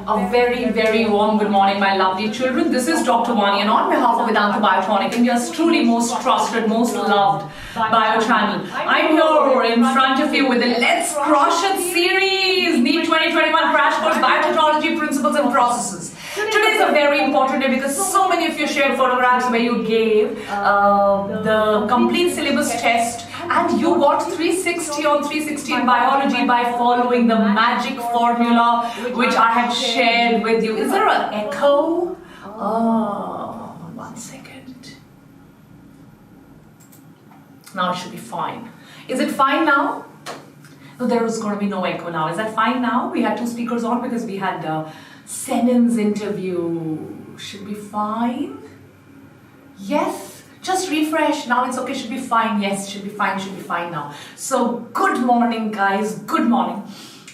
A very, very warm good morning, my lovely children. This is Dr. Vani, and on behalf of Vedantu Biotonic, India's truly most trusted, most loved bio channel, I'm here in front of you with the Let's Crush It series, NEET 2021 Crash Course, Biotechnology Principles and Processes. Today is a very important day because so many of you shared photographs where you gave the complete syllabus test and you got 360 on 360 in biology by following the magic formula which I had shared with you. Is there an echo? Oh, 1 second. Now it should be fine. Is it fine now? No, there is going to be no echo now. Is that fine now? We had two speakers on because we had Senan's interview. Should be fine? Yes? Just refresh. Now it's okay. Should be fine. Yes, should be fine. Should be fine now. So good morning, guys. Good morning.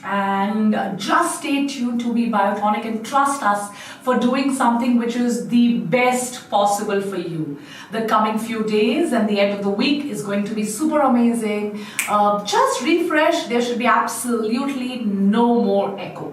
And just stay tuned to Be Biotonic and trust us for doing something which is the best possible for you. The coming few days and the end of the week is going to be super amazing. Just refresh. There should be absolutely no more echo.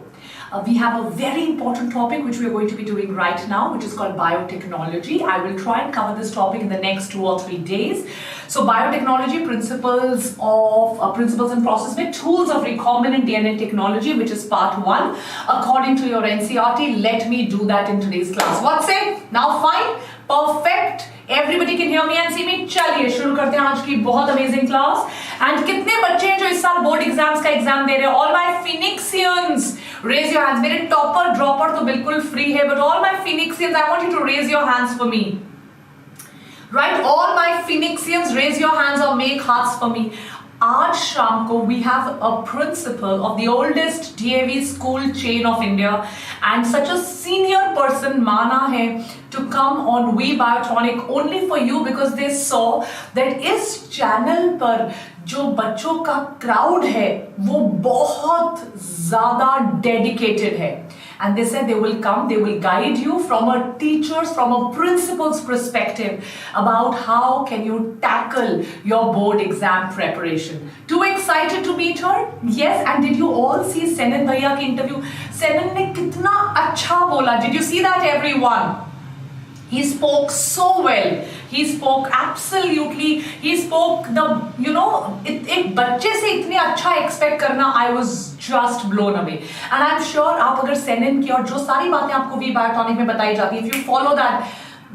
We have a very important topic which we are going to be doing right now, which is called biotechnology. I will try and cover this topic in the next 2 or 3 days. So biotechnology, principles and processes with tools of recombinant DNA technology, which is part 1. According to your NCERT, let me do that in today's class. What say? Now fine? Perfect. Everybody can hear me and see me. चलिए शुरू करते हैं आज की बहुत amazing class. And कितने बच्चे हैं जो इस साल बोर्ड एग्जाम्स का एग्जाम दे रहे हैं? All my Phoenixians, raise your hands. मेरे टॉपर ड्रॉपर तो बिल्कुल फ्री है, but all my Phoenixians, I want you to raise your hands for me. Right? All my Phoenixians, raise your hands or make hearts for me. आज शाम को we have a principal of the oldest DAV school chain of India and such a senior person माना है to come on We Biotonic only for you because they saw that इस channel पर जो बच्चों का crowd है वो बहुत ज़्यादा dedicated है. And they said they will come, they will guide you from a teacher's, from a principal's perspective about how can you tackle your board exam preparation. Too excited to meet her? Yes, and did you all see Senan Bhaiya ki interview? Senan ne kitna acha bola. Did you see that, everyone? He spoke so well. He spoke absolutely. He spoke the, you know, एक बच्चे से इतने अच्छा expect करना, I was just blown away. And I'm sure आप अगर सेनन की और जो सारी बातें आपको वी बायोटॉनिक में बताई जाती है, if you follow that,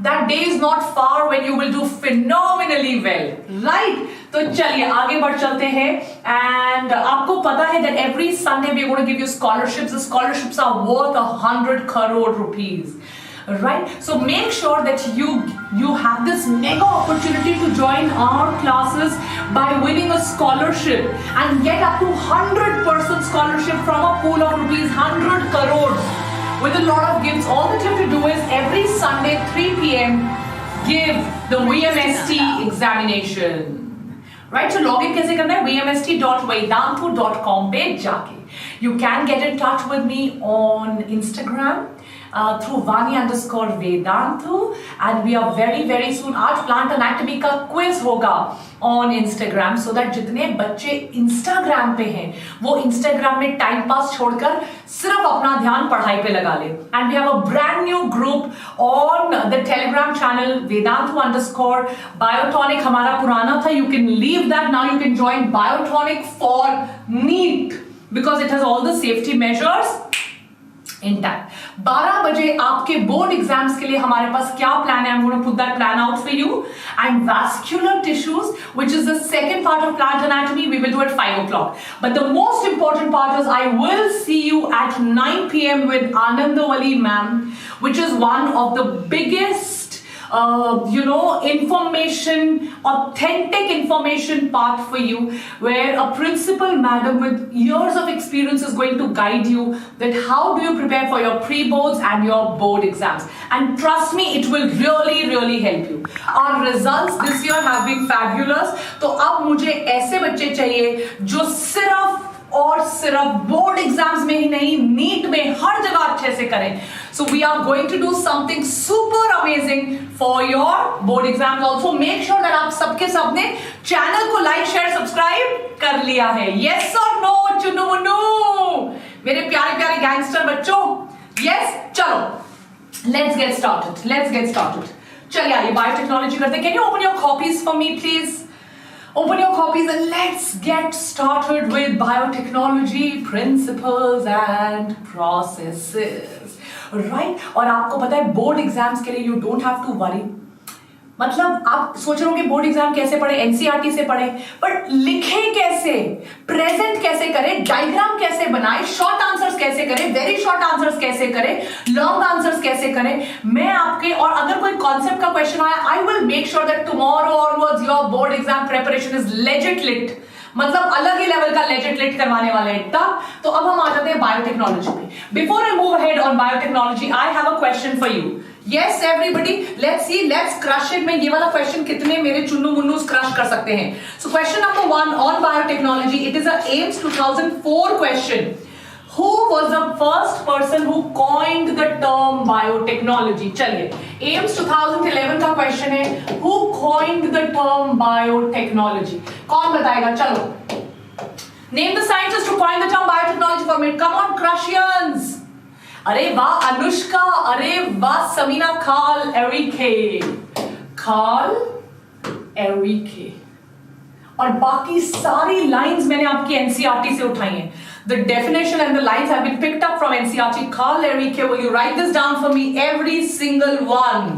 that day is not far when you will do phenomenally well, right? तो चलिए आगे बढ़ चलते हैं. And आपको पता है that every Sunday we are going to give you scholarships. The scholarships are worth 100 crore rupees. Right, so make sure that you have this mega opportunity to join our classes by winning a scholarship and get up to 100% scholarship from a pool of rupees 100 crores with a lot of gifts. All that you have to do is every Sunday 3 p.m. give the VMST examination. Right, so log in कैसे करना है? vmst.vedantu.com पे जाके. You can get in touch with me on Instagram. Through Vani_Vedantu, and we are very very soon आज plant anatomy का quiz होगा on Instagram so that जितने बच्चे Instagram पे हैं वो Instagram में time pass छोड़कर सिर्फ अपना ध्यान पढ़ाई पे लगा ले. And we have a brand new group on the Telegram channel Vedantu_Biotonic. हमारा पुराना था. You can leave that now. You can join Biotonic for NEET because it has all the safety measures intact. 12 बजे आपके board exams के लिए हमारे पास क्या plan है? I'm going to put that plan out for you. And vascular tissues, which is the second part of plant anatomy, we will do at 5 o'clock. But the most important part is I will see you at 9 p.m. with Vani Ma'am, which is one of the biggest information, authentic information part for you, where a principal madam with years of experience is going to guide you that how do you prepare for your pre-boards and your board exams. And trust me, it will really really help you. Our results this year have been fabulous. तो अब मुझे ऐसे बच्चे चाहिए जो सिर्फ और सिर्फ बोर्ड एग्जाम्स में ही नहीं, नीट में हर जगह अच्छे से करें. So we are going to do something super amazing for your board exams also. Make sure that आप सबके सबने चैनल को लाइक शेयर सब्सक्राइब कर लिया है. Yes or no, चुनू मुन्नू, मेरे प्यारे प्यारे गैंगस्टर बच्चों. Yes? चलो, let's get started. चलिए आइए बायोटेक्नोलॉजी करते हैं. Can you open your copies for me, please? Open your copies and let's get started with Biotechnology Principles and Processes. Right? और आपको पता है बोर्ड एग्जाम्स के लिए you don't have to worry. मतलब आप सोच रहे हो कि बोर्ड एग्जाम कैसे पढ़े, एनसीईआरटी से पढ़े, बट लिखे कैसे, प्रेजेंट कैसे करें, डायग्राम कैसे बनाए, शॉर्ट आंसर्स कैसे करें, वेरी शॉर्ट आंसर्स कैसे करें, लॉन्ग आंसर्स कैसे करें, मैं आपके, और अगर कोई कॉन्सेप्ट का क्वेश्चन आया, I will make sure that tomorrow onwards your board exam preparation is legit lit, मतलब अलग ही लेवल का लेजिट लिट करवाने वाले हैं. तो अब हम आ जाते हैं बायोटेक्नोलॉजी पे. Before I move ahead on biotechnology, I have a question for you. Yes, everybody, let's see, let's crush it. मैं ये वाला क्वेश्चन कितने मेरे चुन्नू मुन्नूस क्रश कर सकते हैं. So question number 1 on biotechnology. It is a AIMS 2004 question. Who was the first person who coined the term biotechnology? चलिए, AIMS 2011 का क्वेश्चन है. Who coined the term biotechnology? कौन बताएगा? चलो. Name the scientist who coined the term biotechnology for me. Come on, Crussians. अरे वाह अनुष्का, अरे वाह समीना, कार्ल एरिके, और बाकी सारी लाइंस मैंने आपकी एनसीईआरटी से उठाई हैं. The definition and the lines have been picked up from NCERT. Carl Erike, will you write this down for me? Every single one.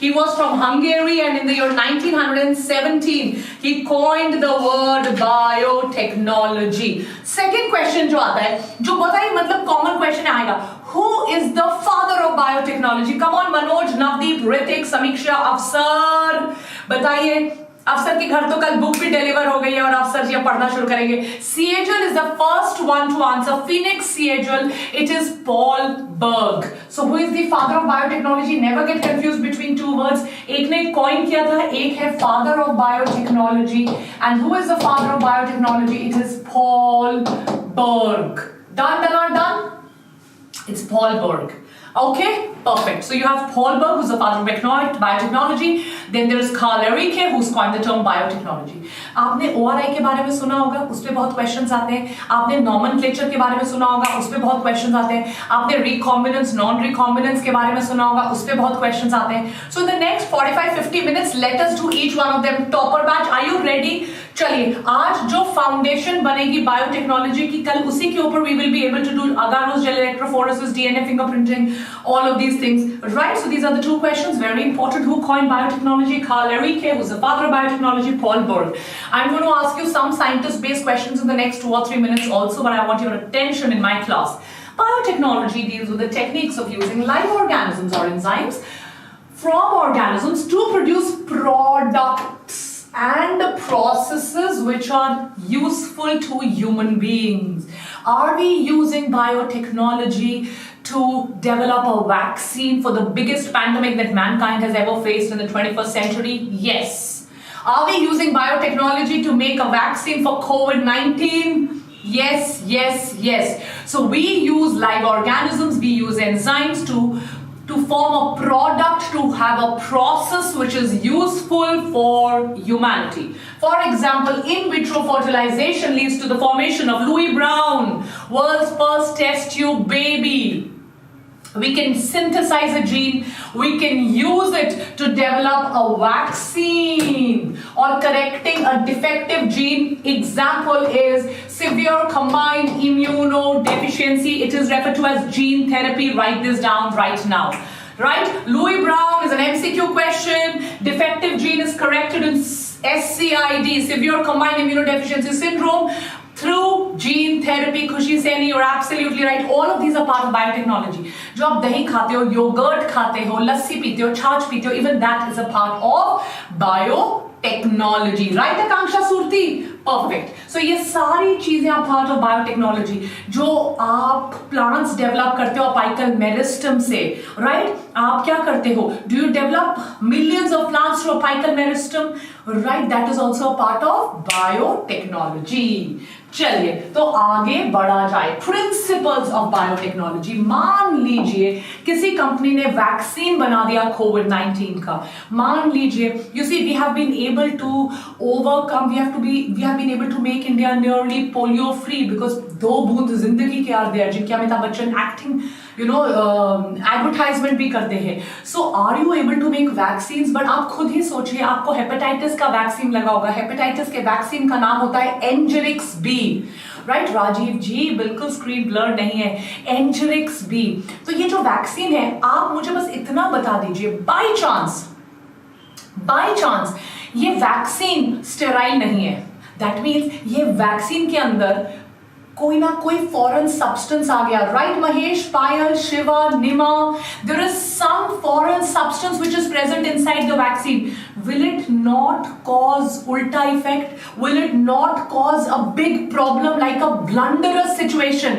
He was from Hungary, and in the year 1917, he coined the word biotechnology. Second question जो आता है, जो बहुत ही मतलब common question आएगा. Who is the father of biotechnology? Come on, Manoj, Navdeep, Ritik, Samiksha, अफसर, बताइए. अफसर के घर तो कल बुक भी डिलीवर हो गई है और अफसर जी अब पढ़ना शुरू करेंगे. Siegel is the first one to answer. Phoenix Siegel. It is Paul Berg. So who is the father of biotechnology? Never get confused between two words. एक ने coin किया था, एक है father of biotechnology. And who is the father of biotechnology? It is Paul Berg. Done? It's Paul Berg. Okay, perfect. So you have Paul Berg, who's the father of biotechnology. Then there is Carl Erike, who's coined the term biotechnology. आपने ORI के बारे में सुना होगा, उस पे बहुत questions आते हैं. आपने nomenclature के बारे में सुना होगा, उस पे बहुत क्वेश्चंस आते हैं. आपने recombinants, non-recombinants के बारे में सुना होगा, उस पे बहुत क्वेश्चंस आते हैं. So in the next 45-50 minutes, let us do each one of them. Topper batch, are you ready? चलिए, आज जो फाउंडेशन बनेगी बायोटेक्नोलॉजी की, कल उसी के ऊपर we will be able to do agarose gel electrophoresis, DNA fingerprinting, all of these things, right? So these are the two questions, very important. Who coined biotechnology? Carl Erike, who's the father of biotechnology. Paul Berg. I'm going to ask you some scientist-based questions in the next 2 or 3 minutes also, but I want your attention in my class. Biotechnology deals with the techniques of using live organisms or enzymes from organisms to produce products and processes which are useful to human beings. Are we using biotechnology to develop a vaccine for the biggest pandemic that mankind has ever faced in the 21st century? Yes. Are we using biotechnology to make a vaccine for COVID-19? Yes. So we use live organisms, we use enzymes to form a product, to have a process which is useful for humanity. For example, in vitro fertilization leads to the formation of Louis Brown, world's first test tube baby. We can synthesize a gene, we can use it to develop a vaccine or correcting a defective gene. Example is severe combined immunodeficiency. It is referred to as gene therapy. Write this down right now. Right? Louis Brown is an MCQ question. Defective gene is corrected in SCID, severe combined immunodeficiency syndrome, through gene therapy. Khushi Saini, you're absolutely right. All of these are part of biotechnology. जो आप दही खाते हो, yogurt खाते हो, लस्सी पीते हो, छाछ पीते हो, even that is a part of biotechnology. Right, Akanksha Surti? Perfect. So ये सारी चीजें आप part of biotechnology. जो आप plants develop करते हो apical meristem से, right? आप क्या करते हो? Do you develop millions of plants through apical meristem? Right, that is also a part of biotechnology. चलिए तो आगे बढ़ा जाए. Principles of biotechnology. मान लीजिए किसी कंपनी ने वैक्सीन बना दिया कोविड-19 का. मान लीजिए, you see, we have been able to overcome, we have been able to make India nearly polio free because 2 बूंद जिंदगी के are there, जिनकी अमिताभ बच्चन एडवर्टाइजमेंट भी करते हैं. So are you able to make vaccines? But आप खुद ही सोचिए, आपको हेपेटाइटिस का वैक्सीन लगा होगा. हेपेटाइटिस के वैक्सीन का नाम होता है एंजेरिक्स बी. राइट राजीव जी, बिल्कुल स्क्रीन ब्लर नहीं है. एंजेरिक्स बी. तो ये जो वैक्सीन है, आप मुझे बस इतना बता दीजिए, बाय चांस ये वैक्सीन स्टेराइल नहीं है. दैट मीन्स ये वैक्सीन के अंदर कोई ना कोई फॉरेन सब्सटेंस आ गया. Right Mahesh, Payal, Shiva, Nima, there is some foreign substance which is present inside the vaccine. Will it not cause ulta effect? Will it not cause a big problem like a blunderous situation?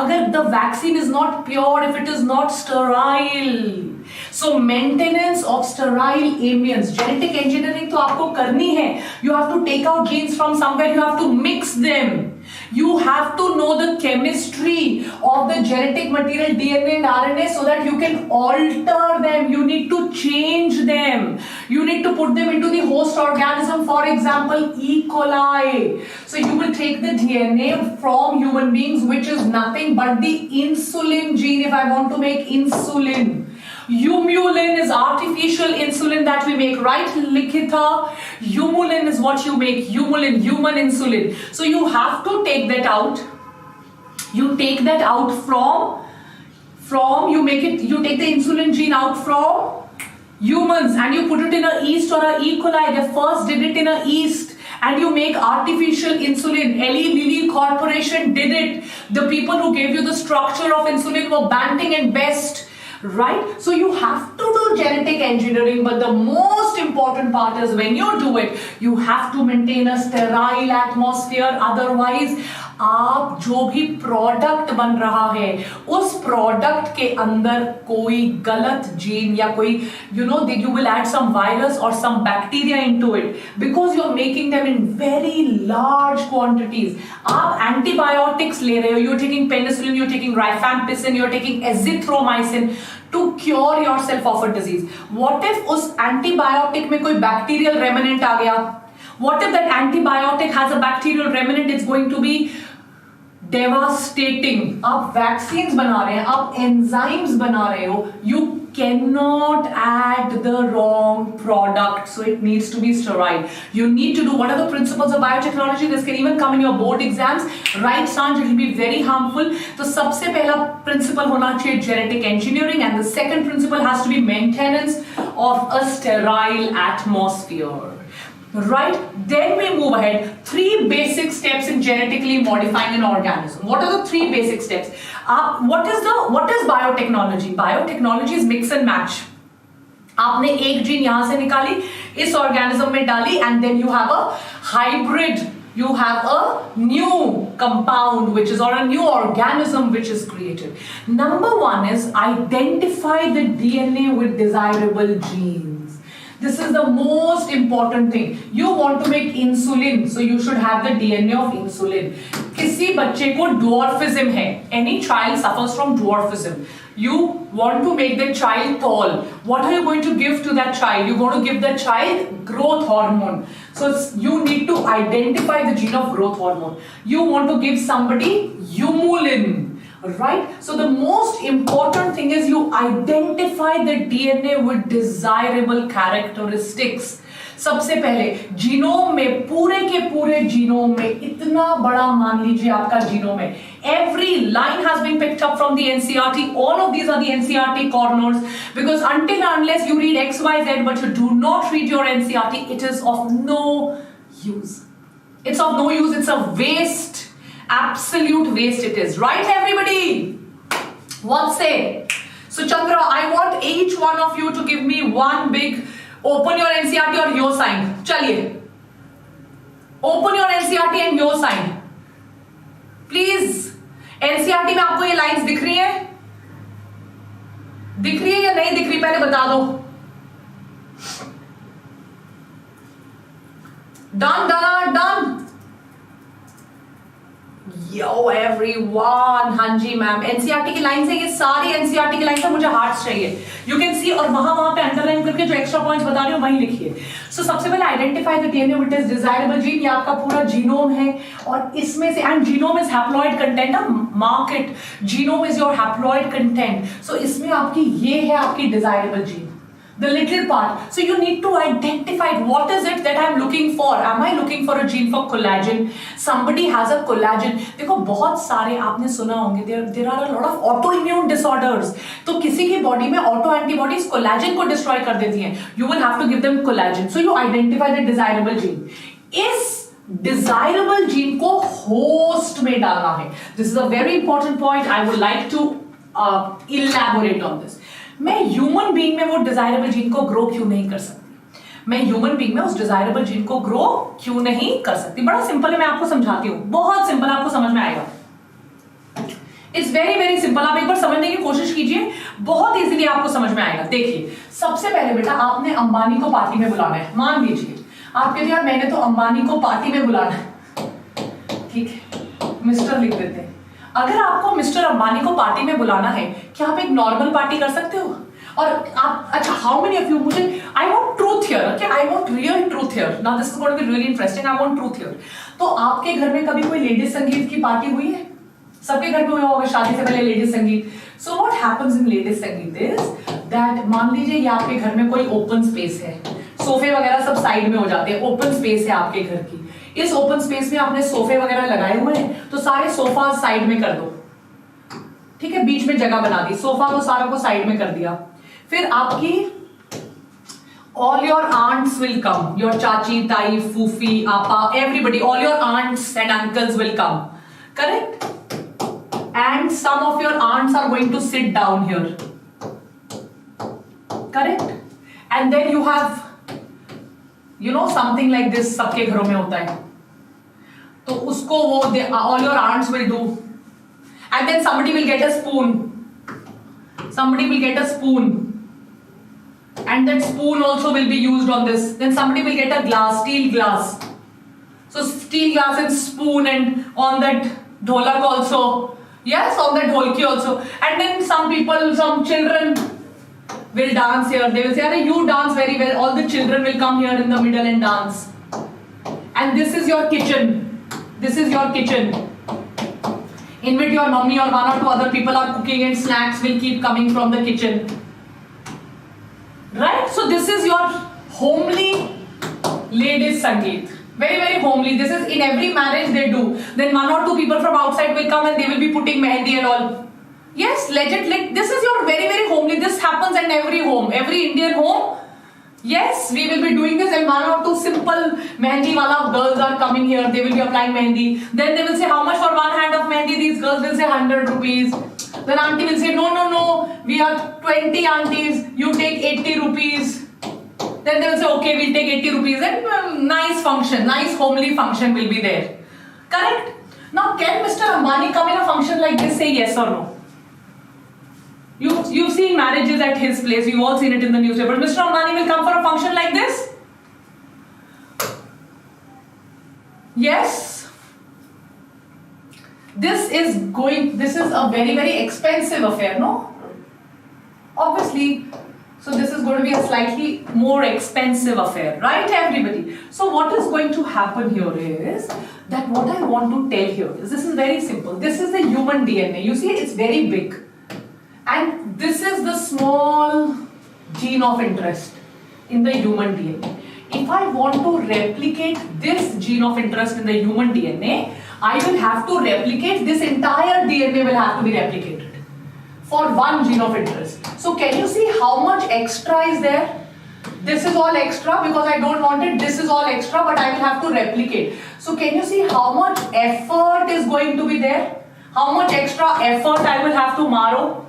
Agar the vaccine is not pure, if it is not sterile. So maintenance of sterile ambience, genetic engineering तो आपको करनी है. You have to take out genes from somewhere, you have to mix them. You have to know the chemistry of the genetic material DNA and RNA so that you can alter them. You need to change them. You need to put them into the host organism, for example, E. coli. So you will take the DNA from human beings, which is nothing but the insulin gene. If I want to make insulin, Humulin is artificial insulin that we make, right, Likita? Humulin is what you make. Humulin, human insulin. So you have to take that out. You take that out from you make it. You take the insulin gene out from humans and you put it in a yeast or a E. coli. They first did it in a yeast. And you make artificial insulin. Eli Lilly Corporation did it. The people who gave you the structure of insulin were Banting and Best. Right? So you have to do genetic engineering, but the most important part is when you do it, you have to maintain a sterile atmosphere. Otherwise, आप जो भी product बन रहा है उस product के अंदर कोई गलत जीन या कोई you will add some virus or some bacteria into it because you're making them in very large quantities. आप antibiotics ले रहे हो, you're taking penicillin, you're taking rifampicin, you're taking azithromycin to cure yourself of a disease. What if उस antibiotic में कोई bacterial remnant आ गया? What if that antibiotic has a bacterial remnant? It's going to be devastating. आप vaccines बना रहे हैं, आप enzymes बना रहे हो, you cannot add the wrong product, so it needs to be sterile. You need to do, what are the principles of biotechnology? This can even come in your board exams. Right, Sanj, it will be very harmful. तो सबसे पहला principle होना चाहिए genetic engineering, and the second principle has to be maintenance of a sterile atmosphere. Right? Then we move ahead. 3 basic steps in genetically modifying an organism. What are the 3 basic steps? What is biotechnology? Biotechnology is mix and match. आपने एक gene यहां से निकाली, इस organism में डाली, and then you have a hybrid. You have a new compound which is, or a new organism which is created. Number 1 is identify the DNA with desirable genes. This is the most important thing. You want to make insulin, so you should have the DNA of insulin. किसी बच्चे को dwarfism है. Any child suffers from dwarfism. You want to make the child tall. What are you going to give to that child? You're going to give the child growth hormone. So you need to identify the gene of growth hormone. You want to give somebody humulin. Right? So the most important thing is you identify the DNA with desirable characteristics. सबसे पहले genome में, पूरे के पूरे genome में, इतना बड़ा मान लीजिए आपका जीनोम है. Every line has been picked up from the NCERT. All of these are the NCERT corners, because until and unless you read X, Y, Z, but you do not read your NCERT, it is of no use. It's of no use. It's a waste. Absolute waste it is. Right, everybody? What say? So Chandra, I want each one of you to give me one big, open your NCERT or your sign. Chaliye. Open your NCERT and your sign. Please. NCERT में आपको ये lines दिख रही है? दिख रही है या नहीं दिख रही? पहले बता दो. Done. Yo everyone, हाँ जी मैम, एनसीईआरटी की लाइन से, ये सारी एनसीईआरटी की लाइन से मुझे हार्ट्स चाहिए. यू कैन सी, और वहां पे अंडरलाइन करके जो एक्स्ट्रा पॉइंट्स बता रही हूँ वहीं लिखिए. सो सबसे पहले identify the DNA with its desirable gene. ये आपका पूरा जीनोम है और इसमें से, and genome is haploid content. Mark it, genome is your haploid content. So इसमें आपकी ये है आपकी desirable gene, the little part. So you need to identify what is it that I'm looking for. Am I looking for a gene for collagen? Somebody has a collagen. देखो बहुत सारे आपने सुना होंगे, there are a lot of autoimmune disorders. तो किसी की body में ऑटो एंटीबॉडीज कोलेजन को डिस्ट्रॉय कर देती हैं. You will have to give them collagen. So you identify the desirable gene. इस desirable gene को host में डालना है. This is a very important point. I would like to elaborate on this. मैं ह्यूमन बीइंग में वो desirable gene को grow क्यों नहीं कर सकती? मैं ह्यूमन बीइंग में उस डिजायरेबल जीन को ग्रो क्यों नहीं कर सकती? बड़ा सिंपल है, मैं आपको समझाती हूं, बहुत सिंपल, आपको समझ में आएगा. It's very very simple. आप एक बार समझने की कोशिश कीजिए, बहुत इजीली आपको समझ में आएगा. देखिए, सबसे पहले बेटा आपने अंबानी को पार्टी में बुलाना है. मान लीजिए आप कहते यार मैंने तो अंबानी को पार्टी में बुलाना है, ठीक है, मिस्टर लिख देते हैं. अगर आपको मिस्टर अंबानी को पार्टी में बुलाना है, क्या आप एक नॉर्मल पार्टी कर सकते हो? और आप, अच्छा, हाउ मेनी ऑफ यू, मुझे, I want truth here, okay, I want real truth here. Now this is going to be really interesting. I want truth here. तो आपके घर में कभी कोई लेडीज संगीत की पार्टी हुई है? सबके घर में हुआ होगा शादी से पहले लेडीज संगीत. सो व्हाट हैपेंस इन लेडीज संगीत इज दैट, मान लीजिए ये आपके घर में कोई ओपन स्पेस है, सोफे वगैरह सब साइड में हो जाते हैं, ओपन स्पेस है आपके घर की. इस ओपन स्पेस में आपने सोफे वगैरह लगाए हुए हैं, तो सारे सोफा साइड में कर दो, ठीक है, बीच में जगह बना दी, सोफा को सारा को साइड में कर दिया. फिर आपकी all your aunts will come, your chachi, tai, fufi, apa, everybody, all your aunts and uncles will come, correct? And some of your aunts are going to sit down here, correct? And then you have, you know, something like this, सबके घरों में होता है, तो उसको वो all your aunts will do. And then somebody will get a spoon. Somebody will get a spoon. And that spoon also will be used on this. Then somebody will get a glass, steel glass. So steel glass and spoon, and on that dholak also. Yes, on that dholki also. And then some people, some children will dance here. They will say, "Arey, you dance very well." All the children will come here in the middle and dance. And this is your kitchen. This is your kitchen. In which your mommy or one or two other people are cooking and snacks will keep coming from the kitchen. Right? So this is your homely ladies Sangeet. Very, very homely. This is in every marriage they do. Then one or two people from outside will come and they will be putting mehendi and all. Yes, legit. This is your very, very homely. This happens in every home. Every Indian home. Yes, we will be doing this, and one or two simple mehendi wala girls are coming here. They will be applying mehendi. Then they will say, how much for one hand of mehendi? These girls will say 100 rupees. Then auntie will say, no. We are 20 aunties. You take 80 rupees. Then they will say, okay, we'll take 80 rupees. And nice function, nice homely function will be there. Correct? Now, can Mr. Ambani come in a function like this? Say yes or no. You've seen marriages at his place. You've all seen it in the newspaper. Mr. Ambani will come for a function like this? Yes. This is a very, very expensive affair, no? Obviously. So this is going to be a slightly more expensive affair, right, everybody? So what is going to happen here is that what I want to tell here is, this is very simple. This is the human DNA. You see, it's very big. And this is the small gene of interest in the human DNA. If I want to replicate this gene of interest in the human DNA, I will have to replicate this entire DNA will have to be replicated for one gene of interest. So can you see how much extra is there? This is all extra because I don't want it. This is all extra, but I will have to replicate. So can you see how much effort is going to be there? How much extra effort I will have to borrow?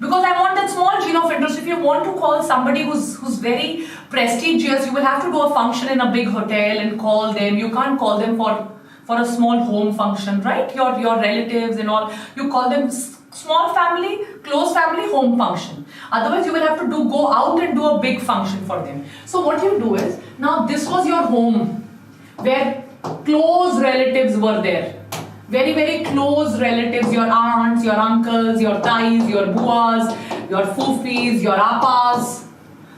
Because I want that small gene of interest. If you want to call somebody who's very prestigious, you will have to do a function in a big hotel and call them. You can't call them for a small home function, right? Your relatives and all. You call them small family, close family, home function. Otherwise, you will have to go out and do a big function for them. So what you do is, now this was your home where close relatives were there. very very close relatives, your aunts, your uncles, your tais, your buas, your fufis, your appas,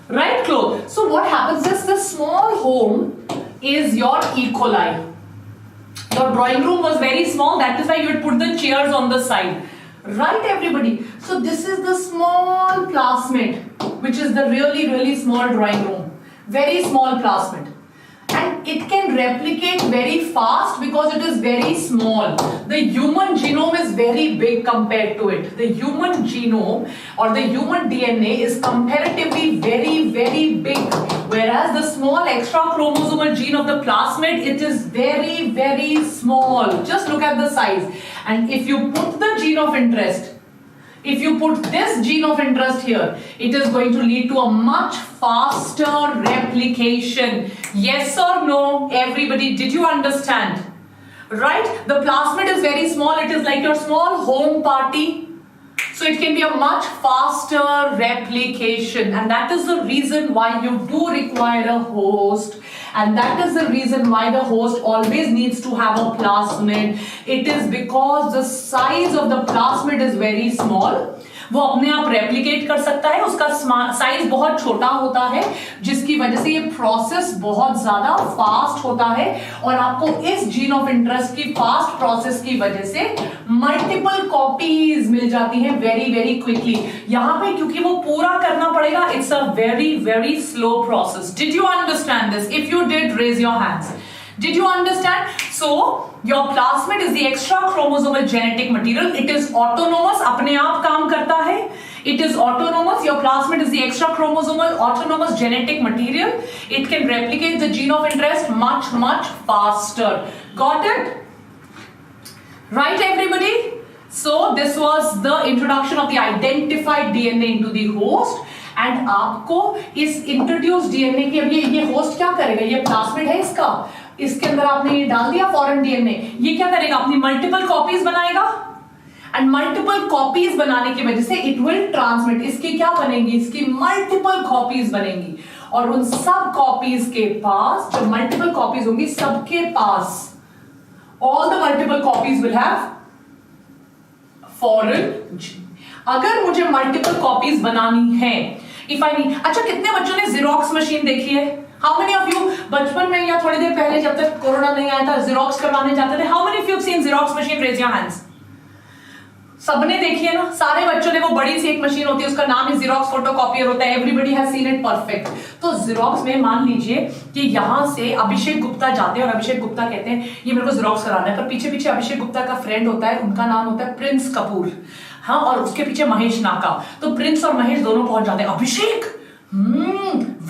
right? Close. So what happens is the small home is your E. coli. Your drawing room was very small, that is why you would put the chairs on the side, right everybody? So this is the small plasmid, which is the really small drawing room, very small plasmid. And it can replicate very fast because it is very small. The human genome is very big compared to it. The human genome or the human DNA is comparatively very big. Whereas the small extra chromosomal gene of the plasmid, it is very small. Just look at the size. And if you put the gene of interest, if you put this gene of interest here, it is going to lead to a much faster replication. Yes or no? Everybody, did you understand? Right? The plasmid is very small. It is like your small home party. So it can be a much faster replication. And that is the reason why you do require a host. And that is the reason why the host always needs to have a plasmid. It is because the size of the plasmid is very small. वो अपने आप replicate कर सकता है, उसका size बहुत छोटा होता है, जिसकी वजह से ये प्रोसेस बहुत ज्यादा फास्ट होता है और आपको इस जीन ऑफ इंटरेस्ट की फास्ट प्रोसेस की वजह से मल्टीपल कॉपीज मिल जाती हैं वेरी क्विकली. यहां पे क्योंकि वो पूरा करना पड़ेगा, it's a very slow process. Did you understand this? If you did, raise your hands. Did you understand? So your plasmid is the extra chromosomal genetic material. It is autonomous, अपने आप काम करता है. It is autonomous. Your plasmid is the extra chromosomal autonomous genetic material. It can replicate the gene of interest much faster. Got it? Right, everybody? So this was the introduction of the identified DNA into the host. And आपको इस introduced DNA के अब ये host क्या करेगा? ये plasmid है इसका. इसके अंदर आपने ये डाल दिया फॉरेन डीएनए. ये क्या करेगा? अपनी मल्टीपल कॉपीज बनाएगा. एंड मल्टीपल कॉपीज बनाने की वजह से इट विल ट्रांसमिट. इसकी क्या बनेगी? इसकी मल्टीपल कॉपीज बनेंगी. और उन सब कॉपीज के पास, जो मल्टीपल कॉपीज होंगी, सबके पास all the multiple copies will have foreign. अगर मुझे मल्टीपल कॉपीज बनानी है, इफ आई नीड. अच्छा, कितने बच्चों ने जीरोक्स मशीन देखी है? How many of you बचपन में या थोड़ी देर पहले जब तक कोरोना नहीं आया था जीरोक्स करवाने जाते थे? How many of you have seen Xerox machine? Raise your hands. सबने देखी है ना? सारे बच्चों ने. वो बड़ी सी एक मशीन होती है, उसका नाम है जीरोक्स फोटोकॉपियर होता है. Everybody has seen it perfect. तो जीरोक्स में मान लीजिए कि यहाँ से अभिषेक गुप्ता जाते हैं और अभिषेक गुप्ता कहते हैं ये मेरे को जीरोक्स कराना है, पर पीछे अभिषेक गुप्ता का फ्रेंड होता है, उनका नाम होता है प्रिंस कपूर. हाँ, और उसके पीछे महेश नाका. तो प्रिंस और महेश दोनों पहुंच जाते हैं. अभिषेक,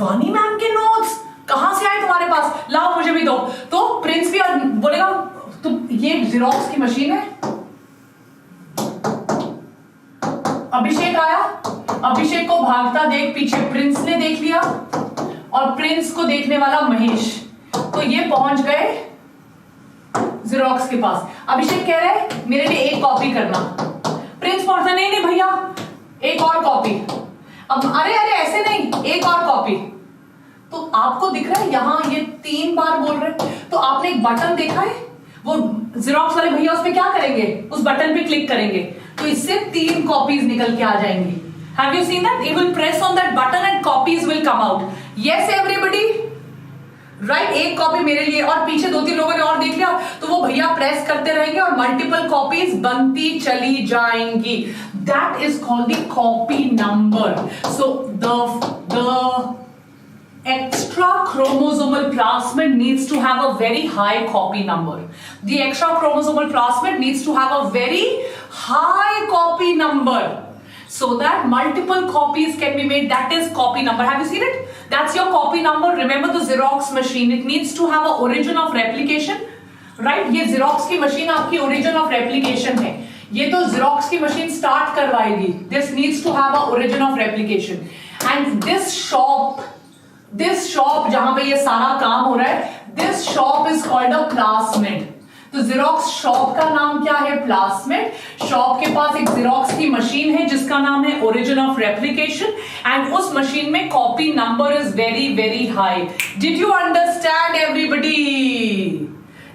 वानी मैम के नोट्स कहां से आए तुम्हारे पास? लाओ मुझे भी दो. तो प्रिंस भी बोलेगा तो ये जीरोक्स की मशीन है. अभिषेक आया, अभिषेक को भागता देख पीछे प्रिंस ने देख लिया और प्रिंस को देखने वाला महेश. तो ये पहुंच गए जीरोक्स के पास. अभिषेक कह रहे हैं मेरे लिए एक कॉपी करना. प्रिंस पहुंचता, नहीं भैया एक और कॉपी. अब अरे ऐसे नहीं, एक और कॉपी. तो आपको दिख रहा है यहां ये 3 बार बोल रहे हैं. तो आपने एक बटन देखा है, वो जीरोक्स वाले भैया उस पे क्या करेंगे? उस बटन पे क्लिक करेंगे तो इससे 3 कॉपीज निकल के आ जाएंगी. Have you seen that? You will press on that button and copies will come out. Yes everybody, right? एक कॉपी मेरे लिए और पीछे 2-3 लोगों ने और देख लिया तो वो भैया प्रेस करते रहेंगे और मल्टीपल कॉपीज बनती चली जाएंगी. That is called the copy number. So the extra chromosomal plasmid needs to have a very high copy number. The extra chromosomal plasmid needs to have a very high copy number so that multiple copies can be made. That is copy number. Have you seen it? That's your copy number. Remember the Xerox machine. It needs to have a origin of replication. Right? ये Xerox की machine आपकी origin of replication है. ये तो Xerox की machine start करवाएगी. This needs to have a origin of replication. And this shop जहां पे ये सारा काम हो रहा है, this shop is called a plasmid. तो Xerox shop का नाम क्या है? Plasmid. shop के पास एक Xerox की मशीन है जिसका नाम है origin of replication and उस मशीन में copy number is very high. Did you understand everybody?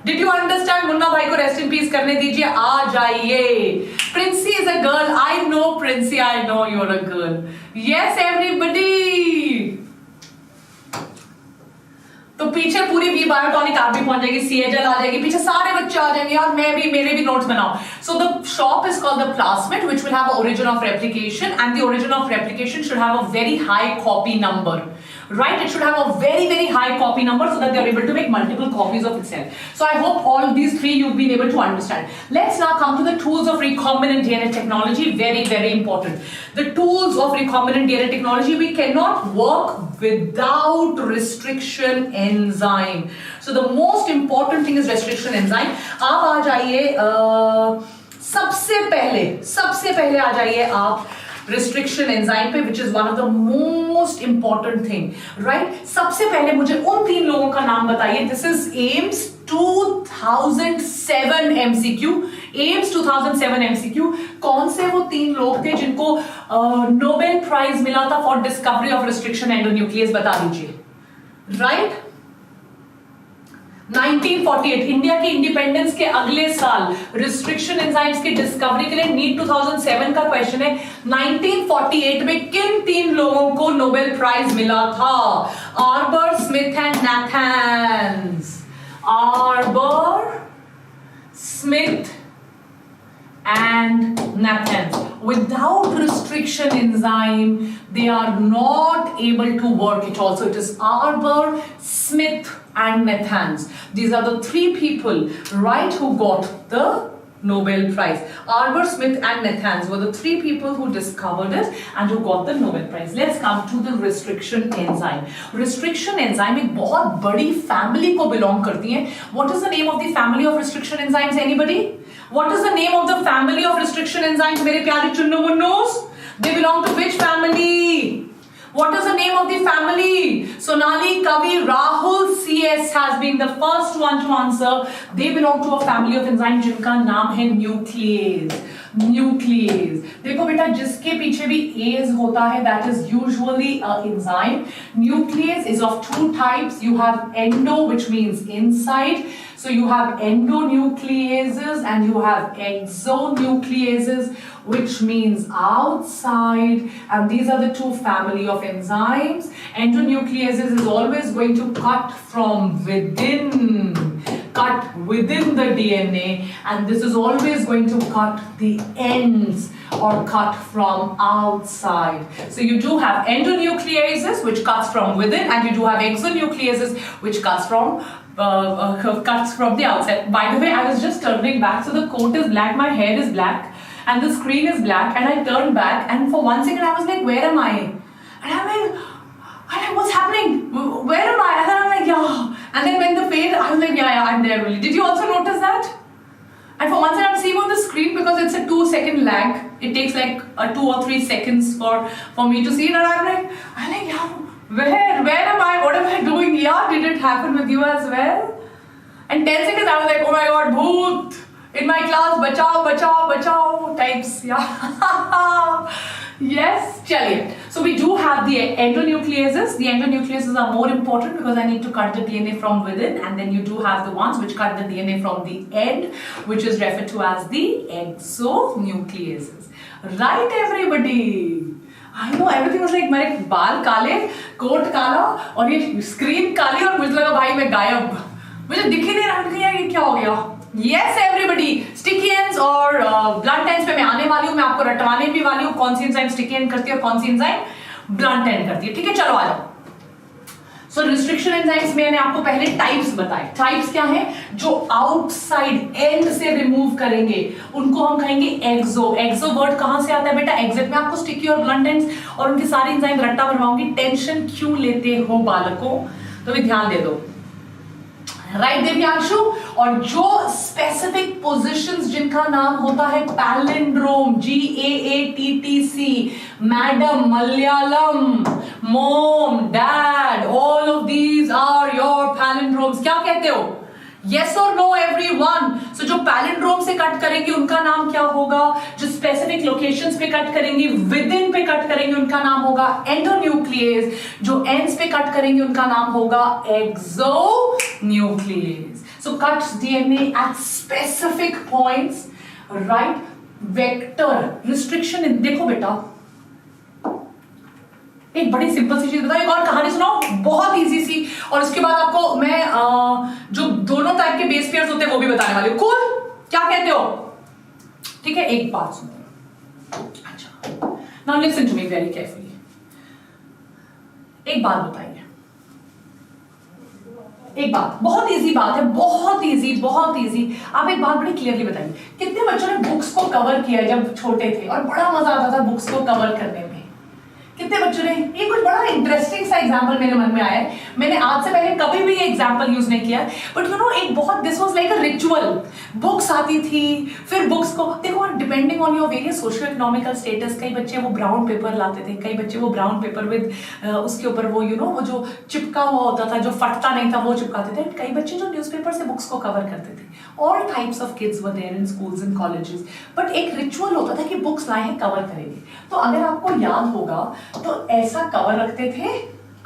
Did you understand? Munna भाई को रेस्ट इन पीस करने दीजिए, आ जाइए. Princey is a girl. I know Princey. I know you're a girl. Yes, everybody. तो पीछे पूरी वी बायोटॉनिक आप भी पहुंच जाएगी, सीएजएल आ जाएगी, पीछे सारे बच्चे आ जाएंगे और मैं भी, मेरे भी नोट्स बनाओ. So the shop is called the plasmid which will have origin of replication and the origin of replication should have a very high copy number. Right, it should have a very high copy number so that they are able to make multiple copies of itself. So I hope all these three you've been able to understand. Let's now come to the tools of recombinant DNA technology. Very important. The tools of recombinant DNA technology, we cannot work without restriction enzyme. So the most important thing is restriction enzyme. आप आ जाइए, सबसे पहले आ जाइए आप restriction enzyme पे, which is one of the most important thing, right? सबसे पहले मुझे उन 3 लोगों का नाम बताइए. This is AIMS 2007 MCQ. AIMS 2007 MCQ. कौन से वो 3 लोग थे जिनको नोबेल प्राइज मिला था for discovery of restriction endonuclease? बता दीजिए. राइट, 1948 इंडिया की इंडिपेंडेंस के अगले साल रिस्ट्रिक्शन एंजाइम्स की डिस्कवरी के लिए नीट 2007 का क्वेश्चन है. 1948 में किन 3 लोगों को नोबेल प्राइज मिला था? Arbor, Smith and Nathans. Arbor, Smith and Nathans. Without restriction enzyme, they are not able to work at all. So it is Arber, Smith and Nathans. These are the 3 people, right, who got the Nobel Prize. Arber, Smith and Nathans were the 3 people who discovered it and who got the Nobel Prize. Let's come to the restriction enzyme. Restriction enzyme एक बहुत बड़ी family को belong करती है. What is the name of the family of restriction enzymes? Anybody? What is the name of the family of restriction enzymes? मेरे प्यारे Chunnu मुन्नूस, they belong to which family? What is the name of the family? Sonali, Kavi, Rahul, CS has been the first one to answer. They belong to a family of enzymes जिनका नाम है nucleus. Nucleus देखो बेटा, जिसके पीछे भी as होता है that is usually a enzyme. Nuclease is of 2 types. You have endo, which means inside. So you have endonucleases and you have exonucleases, which means outside, and these are the 2 family of enzymes. Endonucleases is always going to cut from within the DNA, and this is always going to cut the ends or cut from outside. So you do have endonucleases which cuts from within, and you do have exonucleases which cuts from the outside. By the way, I was just turning back, so the coat is black, my hair is black, and the screen is black, and I turned back, and for 1 second I was like, where am I? And I'm like, what's happening? Where am I? And then I'm like, yeah. And then when the fade, I was like, yeah, I'm there really. Did you also notice that? And for 1 second I'm seeing on the screen because it's a 2-second lag. It takes like 2 or 3 seconds for me to see it, and I'm like, yeah. Where am I? What am I doing? Yeah, did it happen with you as well? And 10 seconds I was like, oh my god, bhoot! In my class, bachao types. Yeah. Yes, chaliye. So we do have the endonucleases. The endonucleases are more important because I need to cut the DNA from within, and then you do have the ones which cut the DNA from the end, which is referred to as the exonucleases. Right, everybody? I know everything was like मेरे बाल काले, coat काला और ये screen काली, और मुझे लगा भाई मैं गायब, मुझे दिख ही नहीं रहा कि यार ये क्या हो गया. Yes, everybody, sticky ends और blunt ends पे मैं आने वाली हूँ. मैं आपको रटवाने भी वाली हूँ कौन सी एंजाइम स्टिकी एंड करती है और कौन सी एंजाइम ब्लंट एंड करती है. ठीक है, चलो आ जाओ. सो रिस्ट्रिक्शन एंजाइम्स में मैंने आपको पहले टाइप्स बताए. टाइप्स क्या है? जो आउटसाइड एंड से रिमूव करेंगे उनको हम कहेंगे एक्सो. एक्सो वर्ड कहां से आता है बेटा? एग्जैक्ट में आपको स्टिकी और ब्लंट एंड्स और उनकी सारी एंजाइम रट्टा बनवाऊंगी. टेंशन क्यों लेते हो बालकों? तो भी ध्यान दे दो. राइट दिव्यांशु? और जो स्पेसिफिक पोजीशंस जिनका नाम होता है palindrome, GAATTC, madam, Malayalam, mom, dad, all of these are your palindromes. क्या कहते हो? Yes or no everyone? So जो पैलिंड्रोम से कट करेंगे उनका नाम क्या होगा? जो स्पेसिफिक लोकेशंस पे कट करेंगे, विद इन पे कट करेंगे उनका नाम होगा एंडोन्यूक्लियस, जो एंड्स पे कट करेंगे उनका नाम होगा exonuclease. So cuts DNA at specific points, right? Vector restriction in, देखो बेटा एक बड़ी सिंपल सी चीज बताओ, एक और कहानी सुनाओ बहुत इजी सी, और उसके बाद आपको मैं जो दोनों टाइप के बेस पेयर्स होते हैं वो भी बताने वाली हूं. कूल, क्या कहते हो? ठीक है, एक बात सुनो. अच्छा, now listen to me very carefully. एक बात बताइए, एक बात, बहुत इजी बात है, बहुत इजी, बहुत इजी. आप एक बात बड़ी क्लियरली बताइए, कितने बच्चों ने बुक्स को कवर किया जब छोटे थे और बड़ा मजा आता था बुक्स को कवर करने में? कितने बच्चों ने? ये कुछ बड़ा इंटरेस्टिंग सा एग्जांपल मेरे मन में आया है. मैंने आज से पहले कभी भी ये एग्जांपल यूज नहीं किया, बट यू नो एक बहुत, this was like a ritual. Books आती थी, फिर बुक्स को देखो, depending on your various socio economical status, कई बच्चे वो ब्राउन पेपर लाते थे, कई बच्चे वो ब्राउन पेपर विद उसके ऊपर वो यू नो वो जो चिपका हुआ होता था, जो फटता नहीं था, वो चिपकाते थे. कई बच्चे जो न्यूज़पेपर से बुक्स को कवर करते थे. All types of kids were there in schools and colleges, but एक रिचुअल होता था कि बुक्स लाए हैं, कवर करेंगे. तो अगर आपको याद होगा तो ऐसा कवर रखते थे,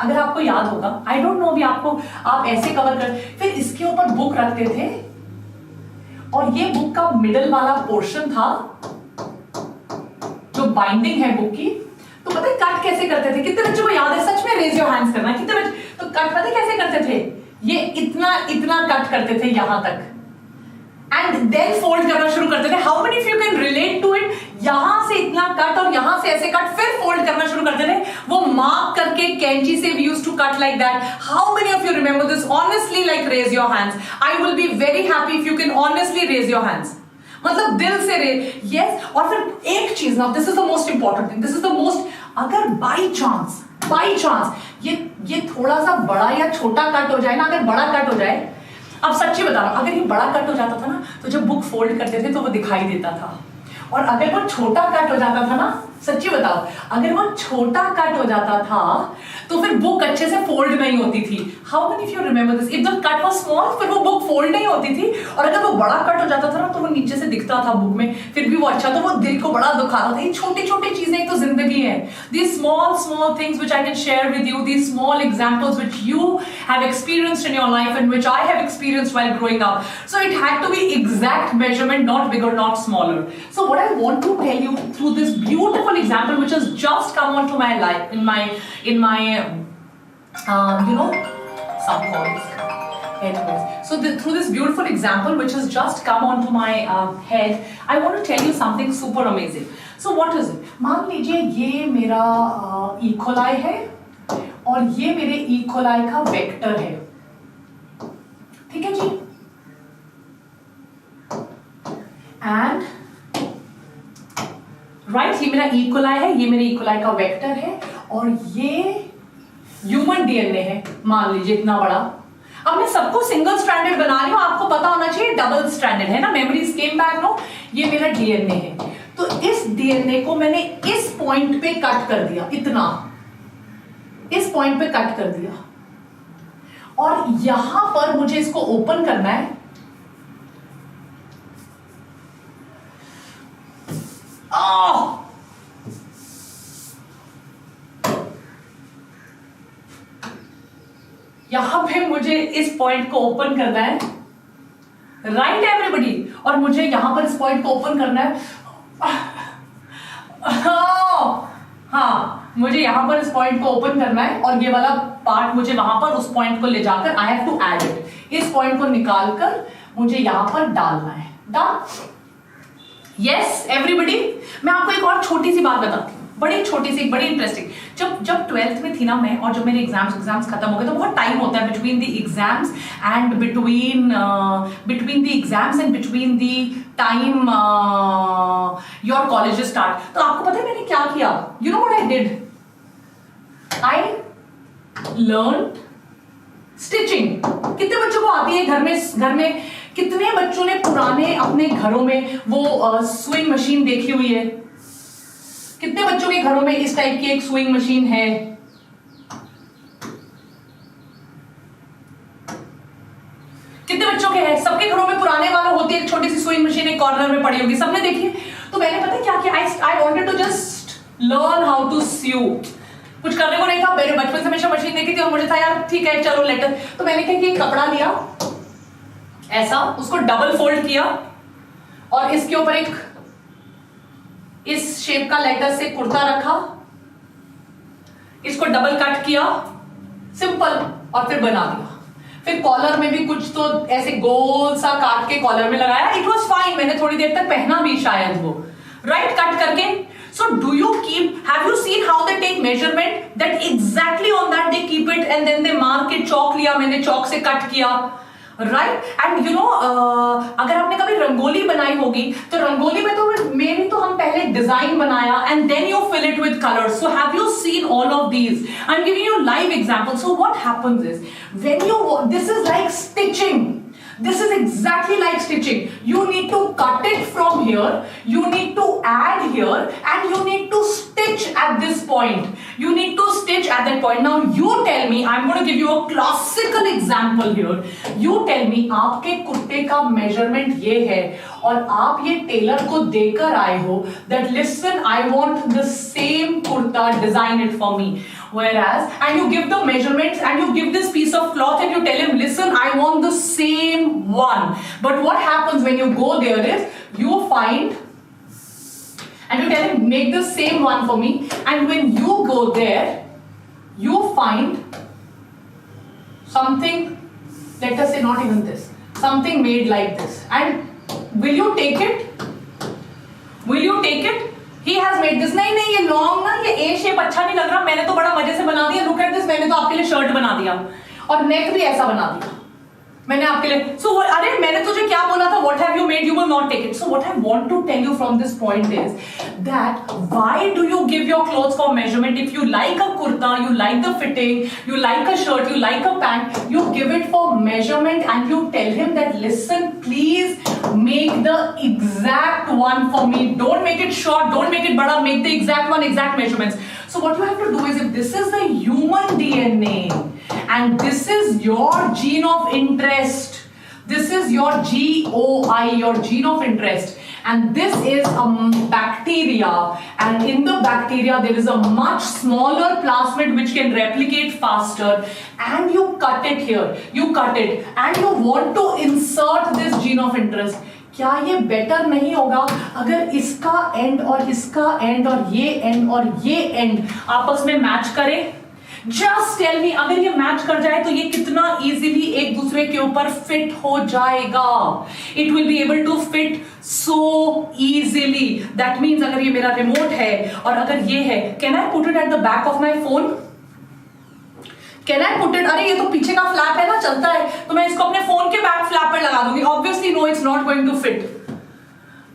अगर आपको याद होगा, आई डोंट नो अभी आपको, आप ऐसे कवर कर, फिर इसके ऊपर बुक रखते थे, और ये बुक का मिडल वाला पोर्शन था जो बाइंडिंग है बुक की. तो पता है कट कैसे करते थे? कितने बच्चों को याद है? सच में रेज योर हैंड्स करना. कितने बच्चे? तो कट पता है कैसे करते थे? ये इतना इतना कट करते थे यहां तक, एंड देन फोल्ड करना शुरू करते थे. How many of you can relate to it? यहां से इतना कट और यहां से ऐसे कट, फिर फोल्ड करना शुरू करते थे. वो मार्क करके कैंची से we used to cut like that. How many of you remember this? Honestly, like raise your hands. I will be very happy if you can honestly raise your hands. मतलब दिल से रेज. यस. और फिर एक चीज, now this is the most important thing, this is the most, अगर by chance ये थोड़ा सा बड़ा या छोटा कट हो जाए ना, अगर बड़ा कट हो जाए, अब सच्ची बता रहा हूं, अगर ये बड़ा कट हो जाता था ना, तो जब बुक फोल्ड करते थे तो वो दिखाई देता था. और अगर वो छोटा कट हो जाता था ना, सच्ची बताओ, अगर वो छोटा कट हो जाता था तो फिर बुक अच्छे से फोल्ड नहीं होती थी. How many of you remember this? If the cut was small, फिर वो बुक फोल्ड नहीं होती थी. और अगर वो बड़ा कट हो जाता था ना, तो वो नीचे से दिखता था बुक में, फिर भी वो अच्छा, तो वो दिल को बड़ा दुखा रहा था. ये छोटी छोटी चीजें तो जिंदगी है. These small things which I can share with you, these small examples which you have experienced in your life and which I have experienced while growing up. So it had to be exact measurement, not bigger, not smaller. So what I want to tell you through this beautiful example which has just come onto my life, in my you know, some calls. Anyways, so through this beautiful example which has just come onto my head, I want to tell you something super amazing. So what is it? मान लीजिए ये मेरा E. coli है और ये मेरे E. coli का vector है. ठीक है जी? एंड राइट, ये मेरा E. coli है, ये मेरे E. coli का वेक्टर है, और ये ह्यूमन डीएनए है, मान लीजिए इतना बड़ा. अब मैं सबको सिंगल स्ट्रैंडेड बना रही हूं, आपको पता होना चाहिए डबल स्ट्रैंडेड है ना, मेमोरीज केम बैक नो. ये मेरा डीएनए है, तो इस डीएनए को मैंने इस पॉइंट पे कट कर दिया, इतना इस पॉइंट पे कट कर दिया, और यहां पर मुझे इसको ओपन करना है. यहां पे मुझे इस पॉइंट को ओपन करना है, राइट एवरीबॉडी, और मुझे यहां पर इस पॉइंट को ओपन करना है. हाँ, मुझे यहां पर इस पॉइंट को ओपन करना है, और ये वाला पार्ट मुझे वहां पर उस पॉइंट को ले जाकर I have to add it. इस पॉइंट को निकालकर मुझे यहां पर डालना है. डन? Yes everybody. मैं आपको एक और छोटी सी बात बताती हूँ, बड़ी छोटी सी, बड़ी इंटरेस्टिंग. जब 12th में थी ना मैं, और जब मेरे एग्जाम्स खत्म हो गए, तो बहुत टाइम होता है between the exams and between the exams and between the time your college start. तो आपको पता है मैंने क्या किया? You know what I did? I learn stitching. कितने बच्चों को आती है? घर में कितने बच्चों ने पुराने अपने घरों में वो स्विंग मशीन देखी हुई है? कितने बच्चों के घरों में इस टाइप की एक स्विंग मशीन है? कितने कितने बच्चों के हैं? सबके घरों में पुराने वाला होती है, एक छोटी सी सुइंग मशीन एक कॉर्नर में पड़ी होगी, सबने देखी है। तो मैंने पता क्या किया, I wanted to just learn how to sew. कुछ करने को नहीं था, मेरे बचपन से हमेशा मशीन देखी थी और मुझे था यार ठीक है चलो लेटर। तो मैंने क्या किया, कपड़ा लिया ऐसा, उसको डबल फोल्ड किया और इसके ऊपर एक इस शेप का लेटर से कुर्ता रखा, इसको डबल कट किया सिंपल और फिर बना दिया। फिर कॉलर में भी कुछ तो ऐसे गोल सा काट के कॉलर में लगाया। इट वाज फाइन, मैंने थोड़ी देर तक पहना भी शायद वो, राइट, कट करके। So do you have you seen how they take measurement, that exactly on that they keep it and then they mark it, chalk लिया मैंने, chalk से कट किया, राइट। एंड यू नो अगर आपने कभी रंगोली बनाई होगी तो रंगोली में तो मेनली तो हम पहले डिजाइन बनाया and then you fill it with colours. So have you seen all of these? I am giving you live example. So what happens is when you, this is like stitching. This is exactly like stitching. You need to cut it from here, you need to add here, and you need to stitch at this point. You need to stitch at that point. Now you tell me, I'm going to give you a classical example here. You tell me, आपके कुर्ते का measurement ये है और आप ये Taylor को देकर आए हो that listen, I want the same kurta, design it for me. Whereas, and you give the measurements and you give this piece of cloth and you tell him, listen, I want the same one. But what happens when you go there is you find and you tell him make the same one for me, and when you go there you find something, let us say not even this, something made like this, and will you take it? Will you take it? He has made this. नहीं नहीं, ये long ना, ये A shape अच्छा नहीं लग रहा, मैंने तो बड़ा मजे से बना दिया, लुक एट दिस, मैंने तो आपके लिए शर्ट बना दिया और नेक भी ऐसा बना दिया मैंने आपके लिए। सो अरे मैंने तुझे क्या बोला था, what have you made, you will not take it. So what I want to tell you from this point is that why do you give your clothes for measurement? If you like a kurta, you like the fitting, you like a shirt, you like a pant, you give it for measurement and you tell him that listen, please make the exact one for me, don't make it short, don't make it bada, make the exact one, exact measurements. So what you have to do is, if this is the human DNA and this is your gene of interest, this is your GOI, your gene of interest, and this is a bacteria, and in the bacteria there is a much smaller plasmid which can replicate faster, and you cut it here, you cut it and you want to insert this gene of interest. क्या ये better नहीं होगा अगर इसका and और इसका and और ये एंड आपस में मैच करें? जस्ट टेल मी, अगर ये मैच कर जाए तो ये कितना इजीली एक दूसरे के ऊपर फिट हो जाएगा. It will be able to fit so easily. That means अगर ये मेरा रिमोट है और अगर ये है, can I put it at the back of my phone? Can I put it? अरे ये तो पीछे का फ्लैप है ना, चलता है, तो मैं इसको अपने फोन के बैक फ्लैप पर लगा दूंगी. Obviously no, it's not going to fit.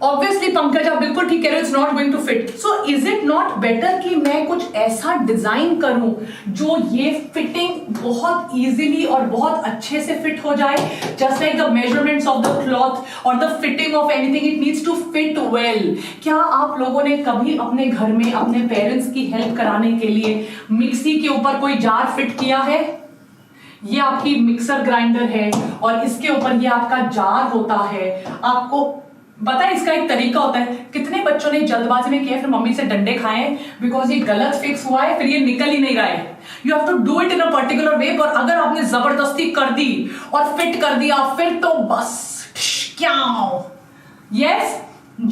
Obviously Pankaj आप बिल्कुल ठीक कह रहे हो, it's not going to fit. So is it not better कि मैं कुछ ऐसा डिजाइन करूं जो ये फिटिंग बहुत इजीली और बहुत अच्छे से फिट हो जाए? Just like the measurements of the cloth और the fitting of anything, it needs to fit well. क्या आप लोगों ने कभी अपने घर में अपने पेरेंट्स की हेल्प कराने के लिए मिक्सी के ऊपर कोई जार फिट किया है? ये आपकी मिक्सर ग्राइंडर है और इसके ऊपर ये आपका जार होता है. आपको पता है इसका एक तरीका होता है. कितने बच्चों ने जल्दबाजी में किया, फिर मम्मी से डंडे खाए बिकॉज ये गलत फिक्स हुआ है, फिर ये निकल ही नहीं रहा है. You have to do it in a particular way. और अगर आपने जबरदस्ती कर दी और फिट कर दिया, फिर तो बस क्या. यस,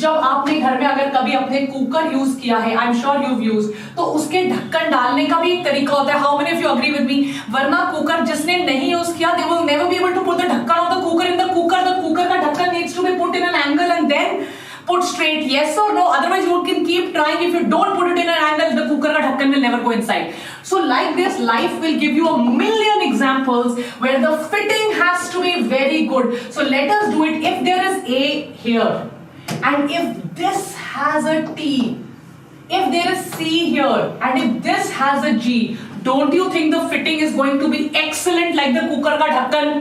जब आपने घर में अगर कभी अपने कुकर यूज किया है, I am sure you use, तो उसके ढक्कन डालने का भी एक तरीका होता है. How many of you agree with me? वरना कुकर जिसने नहीं यूज किया, they will never be able to put the dhakkan of the cooker in the cooker. The cooker का ढक्कन needs to be put in an angle and then put straight. Yes or no? Otherwise you can keep trying. If you don't put it in an angle, the cooker ka dhakkan will never go inside. So like this, life will give you a million examples where the fitting has to be very good. So let us do it. If there is A here and if this has a T, if there is C here and if this has a G, don't you think the fitting is going to be excellent like the cooker ka dhakkan?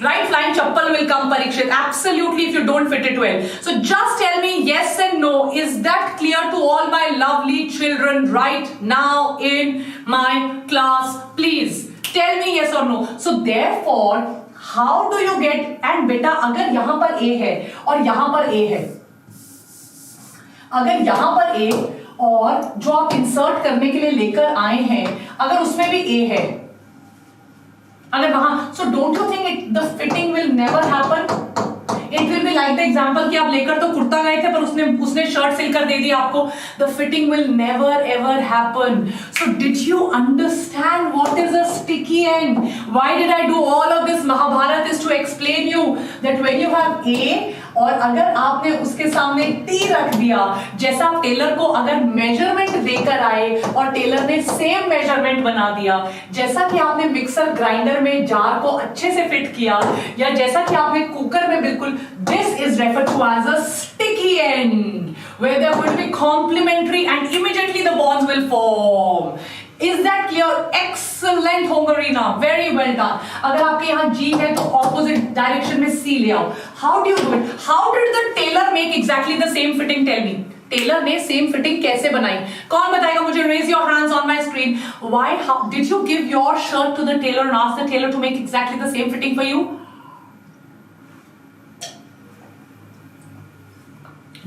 Right? Flying chappal will come, Parikshit. Absolutely, if you don't fit it well. So just tell me yes and no. Is that clear to all my lovely children right now in my class? Please tell me yes or no. So therefore, how do you get, and बेटा अगर यहां पर ए है और यहां पर ए है, अगर यहां पर ए और जो आप इंसर्ट करने के लिए लेकर आए हैं अगर उसमें भी ए है, अगर वहां, so don't you think the fitting will never happen? It will be like the example कि आप लेकर तो कुर्ता गए थे पर उसने शर्ट सिलकर दे दिया आपको. The fitting will never ever happen. So did you understand what is a sticky end? Why did I do all of this? Mahabharat is to explain you that when you have a और अगर आपने उसके सामने T रख दिया, जैसा Taylor को अगर मेजरमेंट देकर आए और टेलर ने सेम मेजरमेंट बना दिया, जैसा कि आपने मिक्सर ग्राइंडर में जार को अच्छे से फिट किया या जैसा कि आपने कुकर में बिल्कुल, this is referred to as a sticky end where they are going to be complementary and immediately the bonds will form. Is that clear? Excellent Hongarina, very well done. अगर आपके यहाँ G है तो opposite direction में C ले आओ. How do you do it? How did the tailor make exactly the same fitting? Tell me. Tailor ने same fitting कैसे बनाई? कौन बताएगा मुझे? Raise your hands on my screen. Why? How did you give your shirt to the tailor and ask the tailor to make exactly the same fitting for you?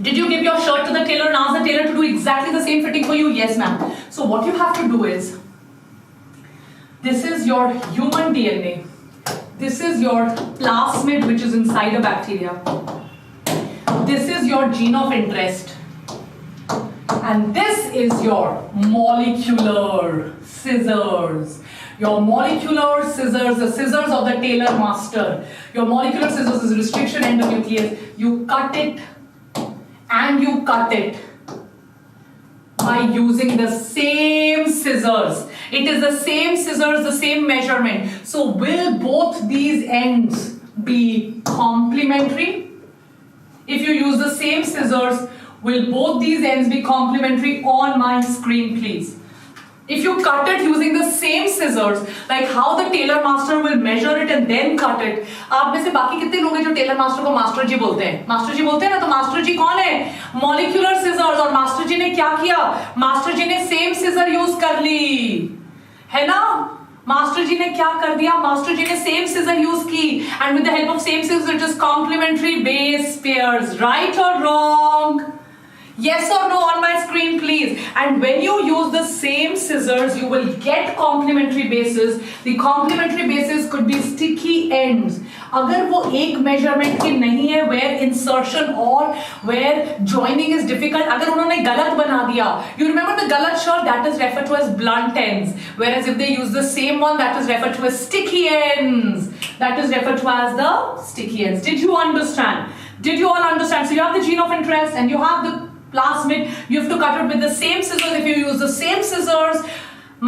Did you give your shirt to the tailor and ask the tailor to do exactly the same fitting for you? Yes, ma'am. So what you have to do is, this is your human DNA. This is your plasmid which is inside a bacteria. This is your gene of interest. And this is your molecular scissors. Your molecular scissors, the scissors of the tailor master. Your molecular scissors is restriction endonuclease. You cut it and you cut it by using the same scissors. It is the same scissors, the same measurement. So will both these ends be complementary? If you use the same scissors, will both these ends be complementary? On my screen, please. If you cut it using the same scissors, like how the tailor master will measure it and then cut it. आप में से बाकी कितने लोग हैं जो tailor master को master जी बोलते हैं? मास्टर जी बोलते हैं ना, तो मास्टर जी कौन है? Molecular scissors. और मास्टर जी ने क्या किया? मास्टर जी ने सेम सिजर यूज कर ली, है ना? मास्टर जी ने क्या कर दिया? मास्टर जी ने सेम सिजर यूज की, and with the help of same scissor it is complimentary base pairs. Right और wrong? Yes or no on my screen, please. And when you use the same scissors, you will get complementary bases. The complementary bases could be sticky ends. अगर वो एक measurement की नहीं है, where insertion or where joining is difficult, अगर उन्होंने गलत बना दिया, you remember the गलत shirt, that is referred to as blunt ends. Whereas if they use the same one, that is referred to as sticky ends. That is referred to as the sticky ends. Did you understand? Did you all understand? So you have the gene of interest and you have the plasmid. You have to cut it with the same scissors. If you use the same scissors,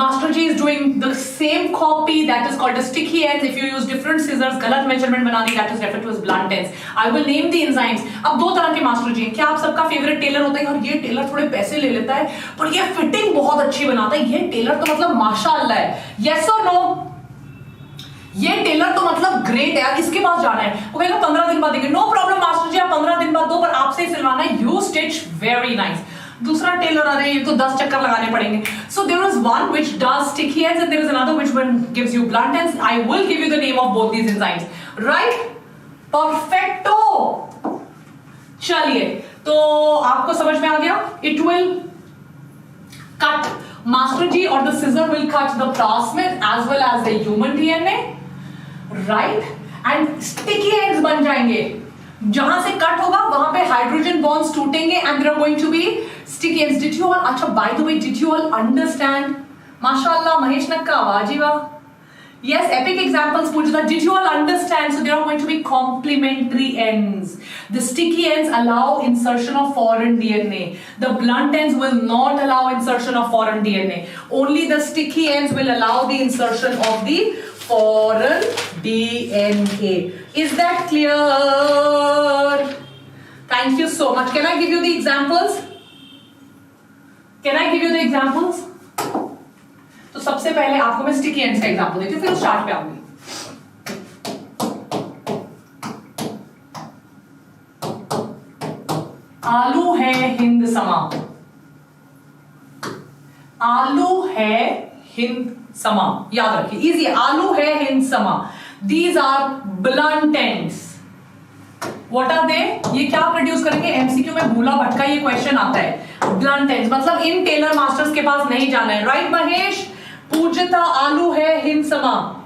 Master G is doing the same copy, that is called a sticky ends. If you use different scissors, गलत measurement बना दी, that is referred to as blunt ends. I will name the enzymes. अब दो तरह के master जी हैं. क्या आप सबका फेवरेट टेलर होता है? और ये टेलर थोड़े पैसे ले लेता है पर ये फिटिंग बहुत अच्छी बनाता है. ये टेलर तो मतलब माशाअल्लाह है. Yes or no? ये टेलर तो मतलब ग्रेट है यार, इसके पास जाना है. वो कहेगा 15 दिन बाद देंगे. नो प्रॉब्लम मास्टर जी, आप 15 दिन बाद दो, पर आपसे ही सिलवाना है. You stitch very nice. दूसरा टेलर, अरे ये तो 10 चक्कर लगाने पड़ेंगे. So there is one which does sticky ends and there is another which one gives you blunt ends. I will give you the name of both these enzymes. Right? Perfecto. चलिए, तो आपको समझ में आ गया. It will cut. Master G or the scissor will cut the plasmid as well as the human DNA. Right? And sticky ends बन जाएंगे. जहां से कट होगा वहां पे हाइड्रोजन बॉन्ड्स टूटेंगे and there are going to be sticky ends. Did you all, अच्छा by the way, did you all understand? माशाल्लाह, महेश नक्का, आवाज ही वाह. Yes, epic examples पूछ रहा. Did you all understand? So there are going to be complementary ends. The sticky ends allow insertion of foreign DNA. The blunt ends will not allow insertion of foreign DNA. Only the sticky ends will allow the insertion of the foreign DNA. Is that clear? Thank you so much. Can I give you the examples? Can I give you the examples? तो सबसे पहले आपको मैं sticky ends का example देती हूँ, फिर start पे आऊंगी. आलू है हिंद समा. आलू है हिंद समा, याद रखिए, इजी. आलू है हिंद समा. These are blunt ends. What are they? ये क्या प्रोड्यूस करेंगे? एमसीक्यू में भूला भटका ये क्वेश्चन आता है. ब्लंट एंड्स मतलब इन टेलर मास्टर्स के पास नहीं जाना है. राइट महेश? पूज्यता आलू है हिंसमा.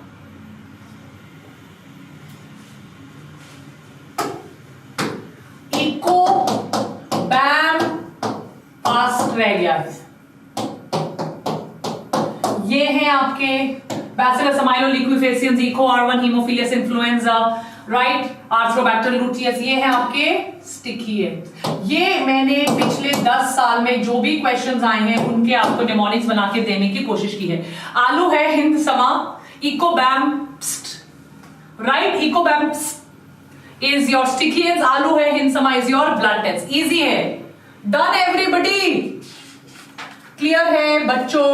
इको बैम फास्ट रह गया. ये हैं आपके बैसिलस अमाइलोलिक्विफेसियंस, इको R1 Haemophilus influenzae, right, Arthrobacter luteus. ये हैं आपके स्टिकी है. ये मैंने पिछले 10 साल में जो भी क्वेश्चंस आए हैं उनके आपको निमोनिक्स बना के देने की कोशिश की है. आलू है हिंद समा, इकोबैम, राइट, इकोबैम is your sticky ends, आलू है हिंसमा is your blunt ends. Easy है. Done everybody. क्लियर है बच्चों?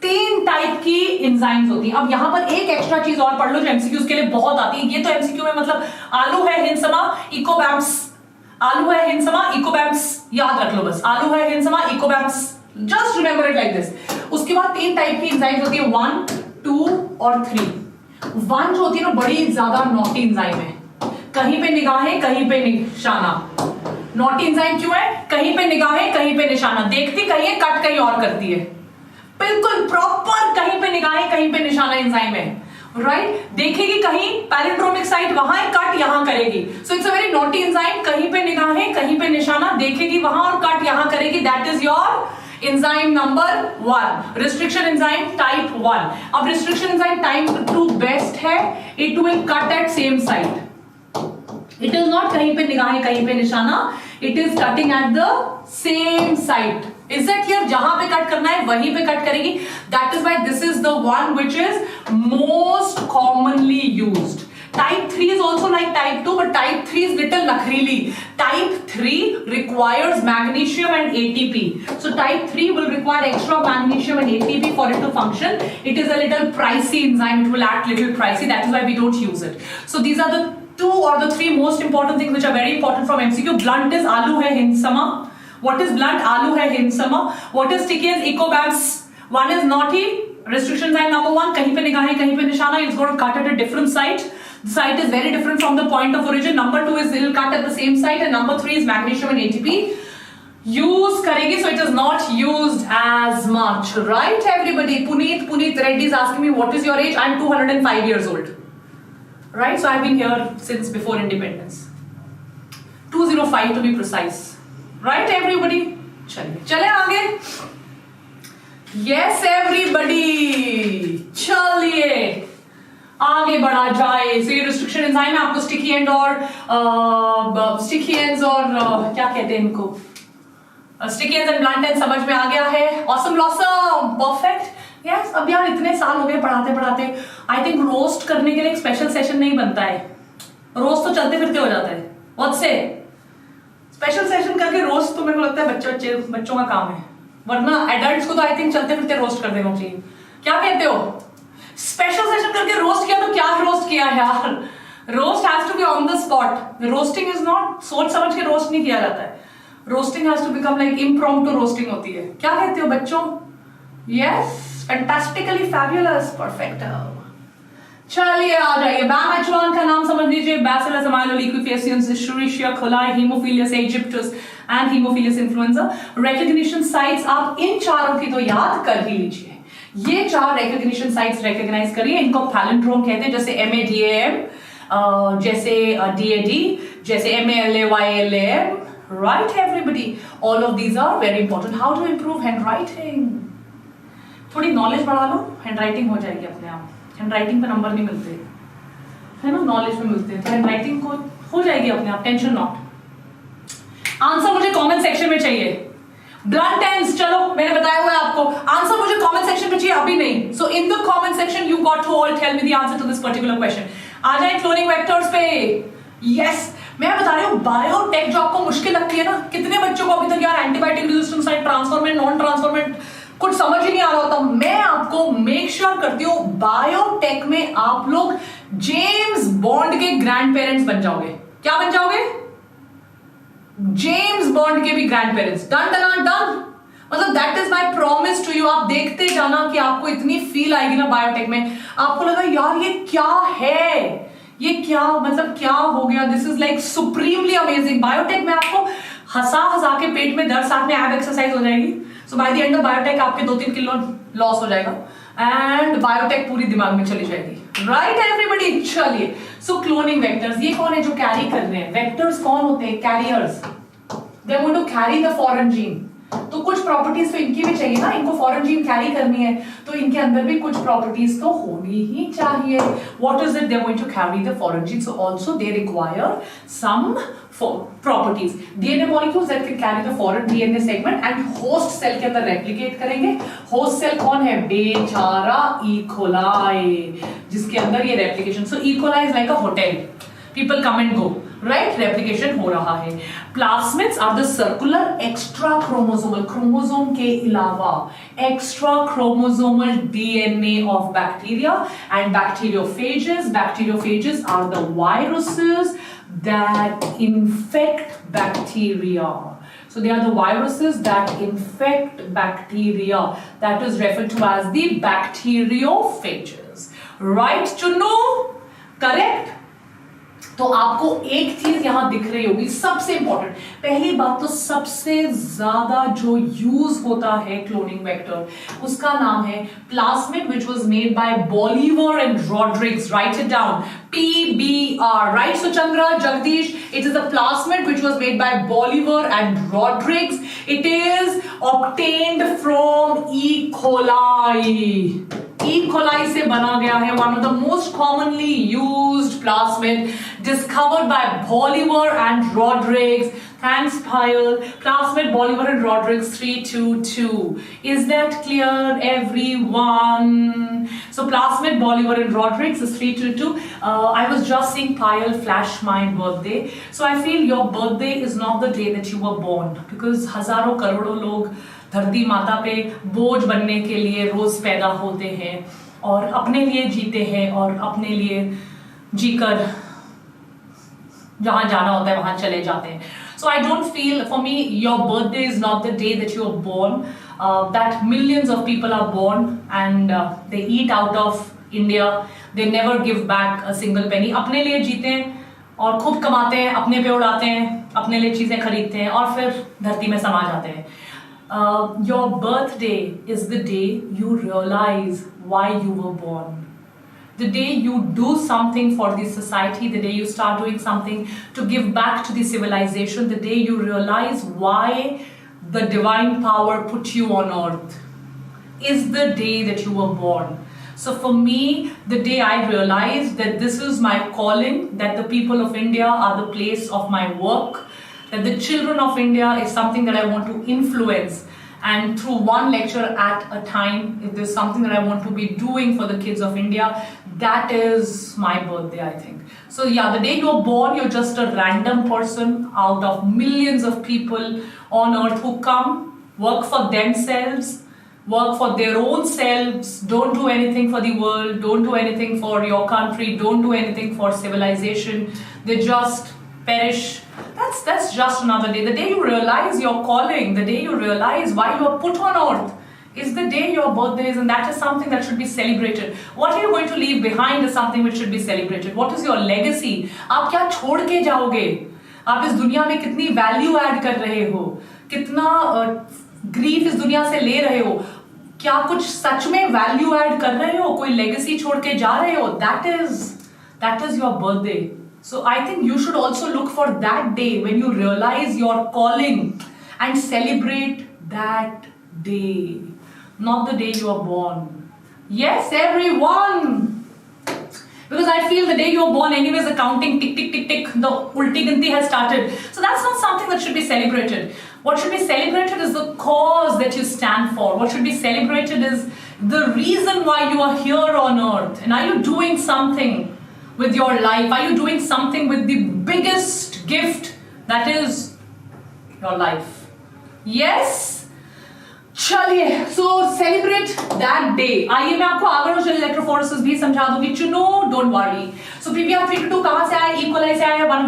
3 टाइप की एंजाइम्स होती है. अब यहां पर एक एक्स्ट्रा चीज और पढ़ लो जो एमसीक्यूज के लिए बहुत आती है. ये तो एमसीक्यू में मतलब आलू है हिंसमा इकोबैम्स, आलू है हिंसमा इकोबैम्स, याद रख लो बस. आलू है हिंसमा इकोबैम्स, just remember it like this. उसके बाद 3 टाइप की एंजाइम्स होती है, 1, 2 और 3. 1 जो होती है ना बड़ी ज्यादा नॉटी एंजाइम है. कहीं पे निगाहें कहीं पे निशाना. नॉटी एंजाइम क्यों है? कहीं पे निगाहें कहीं पे निशाना. देखती कहीं है, कट कहीं और करती है. बिल्कुल प्रॉपर कहीं पे निगाहें कहीं पे निशाना एंजाइम है. राइट, देखेगी कहीं पैलिंड्रोमिक साइट वहां है, कट यहां करेगी. So it's a very naughty enzyme. कहीं पे निगाहें कहीं पे निशाना, देखेगी वहां और कट यहां करेगी. That is your enzyme number 1, restriction enzyme type 1. अब रिस्ट्रिक्शन एंजाइम टाइप 2 बेस्ट है. It will cut at same site. It is not कहीं पे निगाहें कहीं पे निशाना, it is cutting at the same site. Is that clear? जहां पे कट करना है वहीं पे कट करेगी. That is why this is the one which is most commonly used. Type 3 is also like type 2, but type 3 is little nakhreeli. Type 3 requires magnesium and ATP. So type 3 will require extra magnesium and ATP for it to function. It is a little pricey enzyme. It will act little pricey. That is why we don't use it. So these are the 2 or the 3 most important things which are very important from MCQ. Blunt is आलू है हिंसमा. What is blunt? आलू है हिंसमा. What is sticky is ecobams. One is naughty. Restriction enzyme number 1. कहीं पे निगाहें कहीं पे निशाना. It's going to cut at a different site. The site is very different from the point of origin. Number 2 is it will cut at the same site, and number 3 is magnesium and ATP. Use karegi, so it is not used as much, right? Everybody, Puneet Reddy is asking me what is your age? I am 205 years old, right? So I have been here since before independence. 205 to be precise, right? Everybody, चले आगे. Yes, everybody, चलिए आगे बढ़ा जाए. So ये restriction enzyme है. आपको sticky and और स्टिकी एंड्स और क्या कहते हैं इनको, sticky ends and blunt and समझ में आ गया है. Awesome blossom, perfect. यस, अब यार इतने साल हो गए पढ़ाते पढ़ाते. आई थिंक रोस्ट करने के लिए एक स्पेशल सेशन नहीं बनता है. रोस्ट तो चलते फिरते हो जाता है. बहुत से स्पेशल सेशन करके रोस्ट तो मेरे को लगता है बच्चों का काम है. वरना एडल्ट्स को तो आई थिंक चलते फिरते रोस्ट कर देना चाहिए. क्या कहते हो? स्पेशल सेशन करके रोस्ट किया तो क्या रोस्ट किया यार. Roast has to be on the spot. Roasting is not सोच समझ के रोस्ट नहीं किया जाता है. Roasting has to become like impromptu roasting होती है. क्या कहते हो बच्चों? Yes, fantastically fabulous, perfect. चलिए आ जाइए. बैम एच1 का नाम समझ लीजिए. Bacillus amyloliquefaciens, Escherichia coli, Haemophilus aegyptius and Haemophilus influenzae. Recognition sites आप इन चारों की तो याद कर ही लीजिए. ये 4 रिकॉग्निशन साइट्स रिकॉग्नाइज करिए. इनको पैलिंड्रोम कहते हैं. जैसे MADAM, जैसे DAD, जैसे MALAYLAM, right everybody, all of these are very important. How to improve handwriting? थोड़ी नॉलेज बढ़ा लो, हैंडराइटिंग हो जाएगी अपने आप. हैंडराइटिंग पे नंबर नहीं मिलते है ना, नॉलेज पे मिलते हैं. तो हैंडराइटिंग को हो जाएगी अपने आप, टेंशन नॉट. आंसर मुझे कमेंट सेक्शन में चाहिए. ब्लंट एंड्स, चलो मैंने बताया हुआ है आपको. आंसर मुझे कमेंट सेक्शन में चाहिए, अभी नहीं. So in the comment section you got to all tell me the answer to this particular question. आ जाए क्लोनिंग वेक्टर्स पे. यस, मैं बता रही हूँ बायोटेक जो आपको मुश्किल लगती है ना. कितने बच्चों को अभी तक यार antibiotic resistance site, transformant, non transformant कुछ समझ ही नहीं आ रहा होता. मैं आपको मेक श्योर करती हूँ बायोटेक में आप लोग जेम्स बॉन्ड के ग्रैंड पेरेंट्स बन जाओगे. क्या बन जाओगे? जेम्स बॉन्ड के भी grand parents. Done done done. मतलब that is my promise to you. आप देखते जाना कि आपको इतनी फील आएगी ना बायोटेक में, आपको लगा यार ये क्या है, ये क्या मतलब क्या हो गया, this is like supremely amazing. Biotech में आपको हंसा हंसा के पेट में दर्द, साथ में एब एक्सरसाइज हो जाएगी। So by the end of biotech आपके 2-3 किलो लॉस हो जाएगा एंड बायोटेक पूरी दिमाग में चली जाएगी। राइट एवरीबडी, चलिए। सो क्लोनिंग वेक्टर्स, ये कौन है जो कैरी कर रहे हैं? वेक्टर्स कौन होते हैं? Carriers. They are going to carry the foreign gene. तो कुछ प्रॉपर्टीज तो इनकी भी चाहिए ना, इनको फॉरेन जीन कैरी करनी है, तो इनके अंदर भी कुछ प्रॉपर्टीज तो होनी ही चाहिए। What is it they are going to carry the foreign gene, so also they require some properties. DNA molecules that can carry the foreign DNA segment and host cell के अंदर replicate करेंगे। host cell कौन है? बेचारा E. coli, जिसके अंदर ये replication. So E. coli is like a hotel. People come and go. Right? Replication हो रहा है। Plasmids are the circular extra chromosomal, chromosome के अलावा extra chromosomal DNA of bacteria and bacteriophages. Bacteriophages are the viruses that infect bacteria. So they are the viruses that infect bacteria. That is referred to as the bacteriophages. Right, Chunnu? Correct? तो आपको एक चीज यहां दिख रही होगी सबसे important. पहली बात तो सबसे ज्यादा जो यूज होता है क्लोनिंग वेक्टर, उसका नाम है plasmid, which was made by Bolivar and Rodriguez. Write it down. PBR. Right, Suchandra, Jagdish? It is a plasmid which was made by Bolivar and Rodriguez. It is obtained from E. coli. E. coli से बना गया है। One of the most commonly used plasmid discovered by Bolivar and Rodriguez. Thanks, Payal. Plasmid Bolivar and Rodriguez 322. Is that clear, everyone? So plasmid Bolivar and Rodriguez is 322. I was just seeing Payal flash my birthday. So I feel your birthday is not the day that you were born, because हजारों करोड़ों लोग धरती माता पे बोझ बनने के लिए रोज पैदा होते हैं और अपने लिए जीते हैं और अपने लिए जीकर जहां जाना होता है वहां चले जाते हैं। So I don't feel, for me, your birthday is not the day that you are born. That millions of people are born and they eat out of India. They never give back a single penny. अपने लिए जीते हैं और खूब कमाते हैं, अपने पे उड़ाते हैं, अपने लिए चीजें खरीदते हैं और फिर धरती में समा जाते हैं। Your birthday is the day you realize why you were born. The day you do something for the society, the day you start doing something to give back to the civilization, the day you realize why the divine power put you on earth, is the day that you were born. So for me, the day I realized that this is my calling, that the people of India are the place of my work, that the children of India is something that I want to influence, and through one lecture at a time, if there's something that I want to be doing for the kids of India, that is my birthday, I think. So yeah, the day you're born, you're just a random person out of millions of people on earth who come, work for themselves, work for their own selves, don't do anything for the world, don't do anything for your country, don't do anything for civilization, they just perish. That's just another day. The day you realize your calling, the day you realize why you are put on earth, is the day your birthday is, and that is something that should be celebrated. What are you going to leave behind is something which should be celebrated. What is your legacy? आप क्या छोड़ के जाओगे? आप इस दुनिया में कितनी वैल्यू ऐड कर रहे हो, कितना ग्रीफ इस दुनिया से ले रहे हो, क्या कुछ सच में वैल्यू ऐड कर रहे हो, कोई लेगेसी छोड़ के जा रहे हो? That is your birthday. So I think you should also look for that day when you realize your calling and celebrate that day, not the day you are born. Yes, everyone. Because I feel the day you are born, anyways, the counting tick tick tick tick, the ulti ginti has started. So that's not something that should be celebrated. What should be celebrated is the cause that you stand for. What should be celebrated is the reason why you are here on earth. And are you doing something with your life? Are you doing something with the biggest gift, that is your life? Yes? चलिए, so celebrate that day. आइए मैं आपको आगरोशल electrophoresis भी समझा दूंगी। चुनो, don't worry. So PBR 322 कहाँ से आया? E. coli से आया। One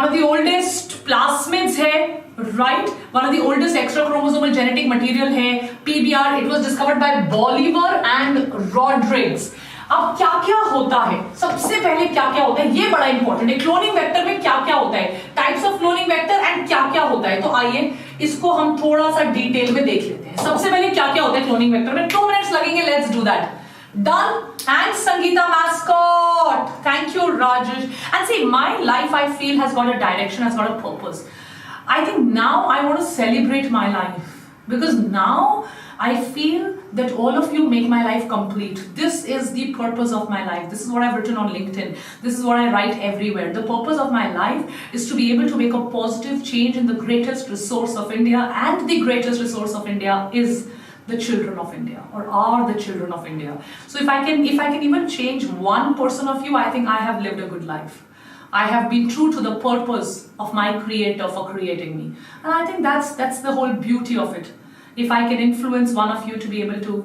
of the oldest plasmids है, right, one of the oldest extra chromosomal genetic material है, PBR, it was discovered by Bolivar and Rodriguez. अब क्या क्या होता है, सबसे पहले क्या क्या होता है, ये बड़ा इंपॉर्टेंट है, क्लोनिंग वेक्टर में क्या क्या होता है, types of cloning vector and क्या क्या होता है। तो आइए इसको हम थोड़ा सा डिटेल में देख लेते हैं। सबसे पहले क्या क्या होता है क्लोनिंग वेक्टर में, 2 मिनट्स लगेंगे, let's do that. Done. And Sangeeta mascot. Thank you, Rajesh. And see, my life I feel has got a direction, has got a purpose. I think now I want to celebrate my life because now I feel that all of you make my life complete. This is the purpose of my life. This is what I've written on LinkedIn. This is what I write everywhere. The purpose of my life is to be able to make a positive change in the greatest resource of India, and the greatest resource of India is the children of India, or are the children of India. So if I can even change one person of you, I think I have lived a good life. I have been true to the purpose of my creator for creating me. And I think that's the whole beauty of it. If I can influence one of you to be able to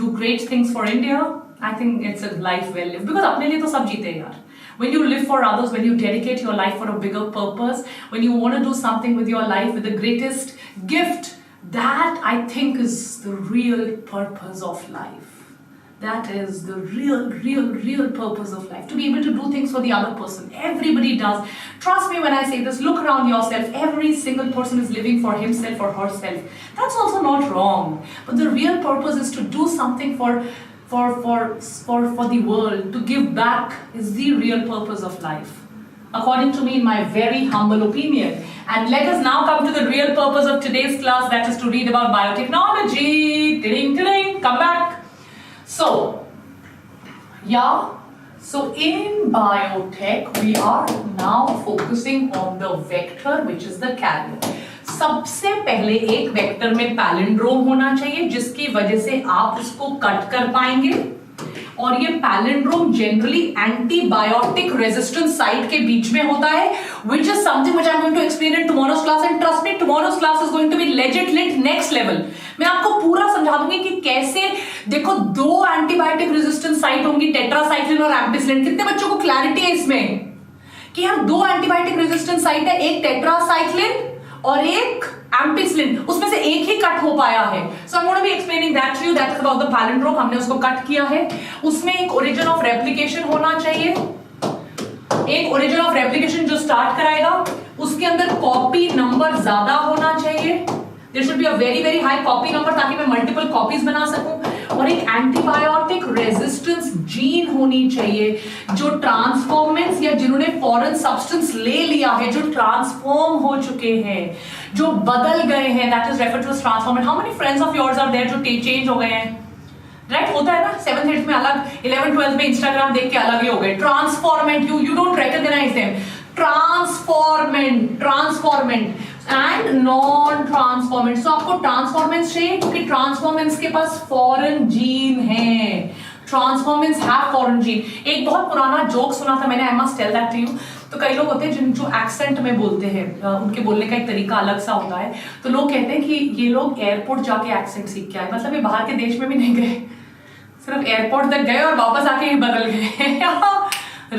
do great things for India, I think it's a life well lived. Because apne liye to sab jeete yaar. When you live for others, when you dedicate your life for a bigger purpose, when you want to do something with your life with the greatest gift, that I think is the real purpose of life. That is the real purpose of life. To be able to do things for the other person. Everybody does. Trust me when I say this. Look around yourself. Every single person is living for himself or herself. That's also not wrong. But the real purpose is to do something for the world. To give back is the real purpose of life. According to me, in my very humble opinion. And let us now come to the real purpose of today's class, that is to read about biotechnology. Ding, ding, come back. So, in biotech, we are now focusing on the vector, which is the carrier. सबसे पहले एक vector में palindrome होना चाहिए, जिसकी वजह से आप उसको कट कर पाएंगे। और ये palindrome generally antibiotic resistance site के बीच में होता है, which is something which I'm going to explain in tomorrow's class, and trust me, tomorrow's class is going to be legit lit next level. मैं आपको पूरा समझा दूंगी कि कैसे, देखो 2 एंटीबायोटिक रेजिस्टेंस साइट होंगी, टेट्रासाइक्लिन और एम्पिसिलिन। कितने बच्चों को क्लैरिटी है इसमें कि हम 2 एंटीबायोटिक रेजिस्टेंस साइट है, एक टेट्रासाइक्लिन और एक एम्पिसिलिन, उसमें से एक ही कट हो पाया है। So I am going to be explaining that to you, that is about the palindrome. हमने उसको कट किया है, उसमें एक ओरिजिन ऑफ रेप्लिकेशन होना चाहिए, एक ओरिजिन ऑफ रेप्लिकेशन जो स्टार्ट कराएगा, उसके अंदर कॉपी नंबर ज्यादा होना चाहिए, there should be a very very high copy number ताकि मैं मल्टीपल कॉपीज बना सकूं, और एक एंटीबायोटिक रेजिस्टेंस जीन होनी चाहिए जो ट्रांसफॉर्मेंट्स या जिन्होंने फॉरेन सब्सटेंस ले लिया है, जो ट्रांसफॉर्म हो चुके हैं, जो बदल गए हैं, that is referred to as transformant. How many friends of yours are there जो चेंज हो गए हैं, राइट? होता है ना, 7th 8th में अलग, 11th 12th में इंस्टाग्राम देख के अलग ही हो गए। Transformant, you don't recognise them. Transformant and non transformant. So आपको ट्रांसफॉर्मेंट्स चाहिए क्योंकि ट्रांसफॉर्मेंट्स के पास फॉरेन जीन है, ट्रांसफॉर्मेंट्स हैव फॉरेन जीन। एक बहुत पुराना जोक सुना था मैंने, I must tell that to you. तो कई लोग होते हैं जो एक्सेंट में बोलते हैं, उनके बोलने का एक तरीका अलग सा होता है, तो लोग कहते हैं कि ये लोग एयरपोर्ट जाके एक्सेंट सीख के आए, मतलब ये बाहर के देश में भी नहीं गए, सिर्फ एयरपोर्ट तक गए और वापस आके ही बदल गए।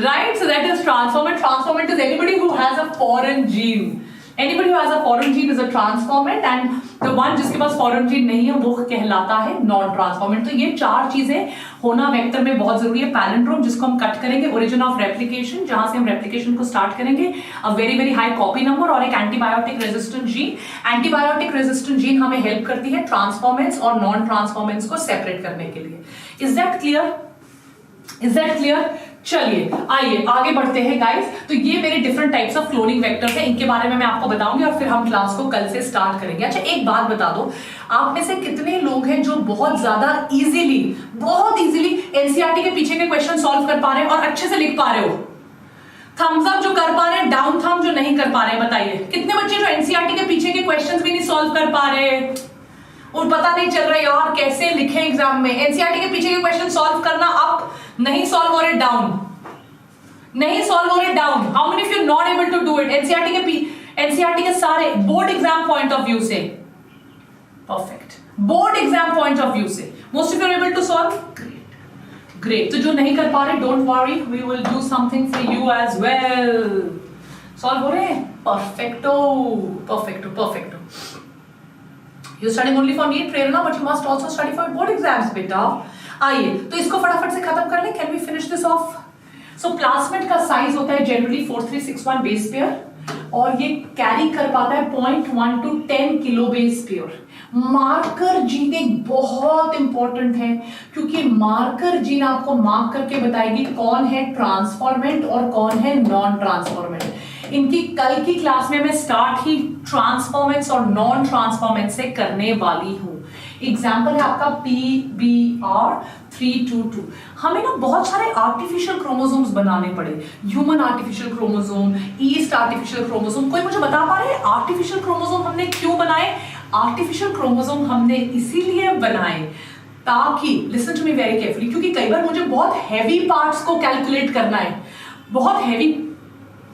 Right, so that is transformant. Transformant is anybody who has a foreign gene. Anybody who has a foreign gene is a transformant, and the one जिसके पास foreign gene नहीं है वो कहलाता है non-transformant. तो ये 4 चीजें होना वेक्टर में बहुत जरूरी है। पैलिंड्रोम जिसको हम कट करेंगे, ओरिजिन ऑफ रेप्लिकेशन जहां से हम रेप्लिकेशन को स्टार्ट करेंगे, अ very very high copy number, और एक antibiotic resistant gene. Antibiotic resistant gene हमें हेल्प करती है ट्रांसफॉर्मेंट्स और नॉन ट्रांसफॉर्मेंट्स को सेपरेट करने के लिए। Is that clear? Is that clear? चलिए आइए आगे बढ़ते हैं गाइस। तो ये मेरे different types of cloning vectors हैं, इनके बारे में मैं आपको बताऊंगी और फिर हम क्लास को कल से स्टार्ट करेंगे। अच्छा एक बात बता दो, आप में से कितने लोग हैं जो बहुत इजीली एनसीईआरटी के पीछे के क्वेश्चन सॉल्व कर पा रहे हैं और अच्छे से लिख पा रहे हो? थम्स अप जो कर पा रहे हैं, डाउन थम जो नहीं कर पा रहे हैं, बताइए। कितने बच्चे जो एनसीईआरटी के पीछे के क्वेश्चंस भी नहीं सॉल्व कर पा रहे और पता नहीं चल रहा यार कैसे लिखें एग्जाम में? एनसीईआरटी के पीछे के क्वेश्चन सॉल्व करना अप, नहीं सॉल्व और डाउन, नहीं सॉल्व और down. How many of you not able to do it? NCERT के सारे board exam point of view से, perfect, board exam point of view से most of you are able to solve, great. तो जो नहीं कर पा रहे, don't worry, we will do something for you as well. Solve हो रहे हैं? Perfecto perfecto perfecto. You studying only for NEET Prerna but you must also study for board exams बेटा। आइए तो इसको फटाफट से खत्म कर ले। Can we finish this off? So plasmid का साइज होता है जनरली 4361 बेस पेयर और ये कैरी कर पाता है 0.1 to 10 kilo base pair. Marker gene एक बहुत इंपॉर्टेंट है क्योंकि मार्कर जीन आपको मार्क करके बताएगी कौन है ट्रांसफॉर्मेंट और कौन है नॉन ट्रांसफॉर्मेंट। इनकी कल की क्लास में मैं स्टार्ट ही ट्रांसफॉर्मेंट्स और नॉन ट्रांसफॉर्मेंट से करने वाली हूं। एग्जाम्पल है आपका PBR322। हमें ना बहुत सारे आर्टिफिशियल क्रोमोसोम्स बनाने पड़े, human artificial chromosome, yeast artificial chromosome. कोई मुझे बता पा रहे हैं आर्टिफिशियल क्रोमोसोम हमने क्यों बनाए? आर्टिफिशियल क्रोमोसोम हमने इसीलिए बनाए ताकि, listen to me very carefully, क्योंकि कई बार मुझे बहुत हैवी पार्ट्स को कैलकुलेट करना है, बहुत हैवी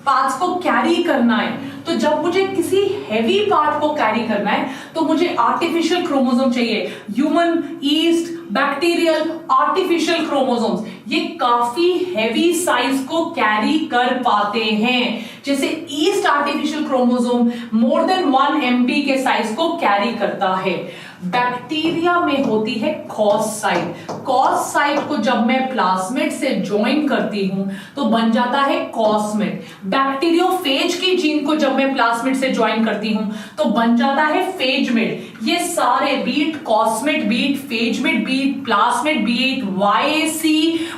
पार्ट्स को कैरी करना है। तो जब मुझे किसी हैवी पार्ट को कैरी करना है तो मुझे आर्टिफिशियल क्रोमोसोम चाहिए। Human, east, bacterial, artificial chromosomes ये काफी हैवी साइज को कैरी कर पाते हैं। जैसे yeast artificial chromosome more than 1 MB के साइज को कैरी करता है। बैक्टीरिया में होती है कॉस साइट। कॉस साइट को जब मैं प्लाज्मिड से ज्वाइन करती हूं तो बन जाता है कॉस्मिड। बैक्टीरियोफेज की जीन को जब मैं प्लाज्मिड से ज्वाइन करती हूं तो बन जाता है फेजमिड। ये सारे beat cosmid, beat phagemid, beat plasmid, beat YAC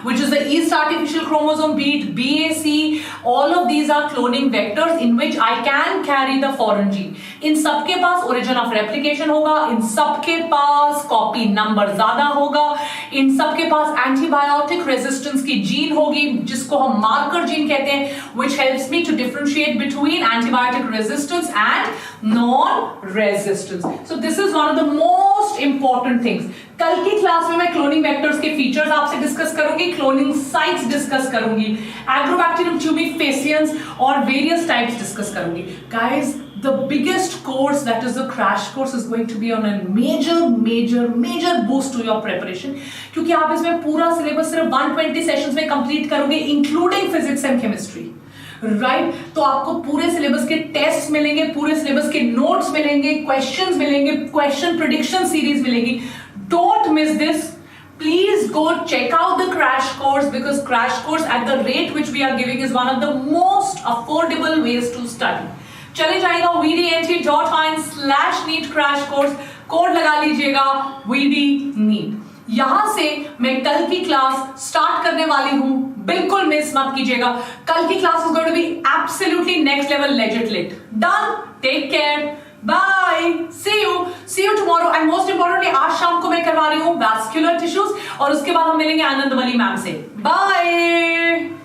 which is the East artificial chromosome, beat BAC, all of these are cloning vectors in which I can carry the foreign gene. इन सबके पास origin of replication होगा, इन सबके पास copy number ज्यादा होगा, इन सबके पास antibiotic resistance की gene होगी जिसको हम मार्कर जीन कहते हैं, which helps me to differentiate between antibiotic resistance and non-resistance. So this is one of the most important things. कल की क्लास में मैं क्लोनिंग वेक्टर्स के फीचर्स आपसे डिस्कस करूंगी, क्लोनिंग साइट्स डिस्कस करूंगी, एग्रोबैक्टीरियम ट्यूबिफेसियंस और वेरियस टाइप्स डिस्कस करूंगी। Guys, the biggest course, that is the crash course, is going to be on a major boost to your preparation क्योंकि आप इसमें पूरा सिलेबस सिर्फ 120 सेशंस में कंप्लीट करोगे including physics and chemistry, right? तो आपको पूरे सिलेबस के टेस्ट मिलेंगे, पूरे सिलेबस के नोट्स मिलेंगे, क्वेश्चंस मिलेंगे, क्वेश्चन प्रेडिक्शन सीरीज मिलेगी। Don't miss this. Please go check out the crash course because crash course at the rate which we are giving is one of the most affordable ways to study. चले जाइएगा vdnt.in/NEET crash course, code लगा लीजिएगा vdNEET। यहां से मैं कल की class start करने वाली हूं, बिल्कुल मिस मत कीजिएगा। कल की class is going to be absolutely next level legit. Done, take care, bye, see you tomorrow. And most importantly आज शाम को मैं करवा रही हूं वैस्कुलर टिश्यूज और उसके बाद हम मिलेंगे आनंद वनी मैम से। बाय।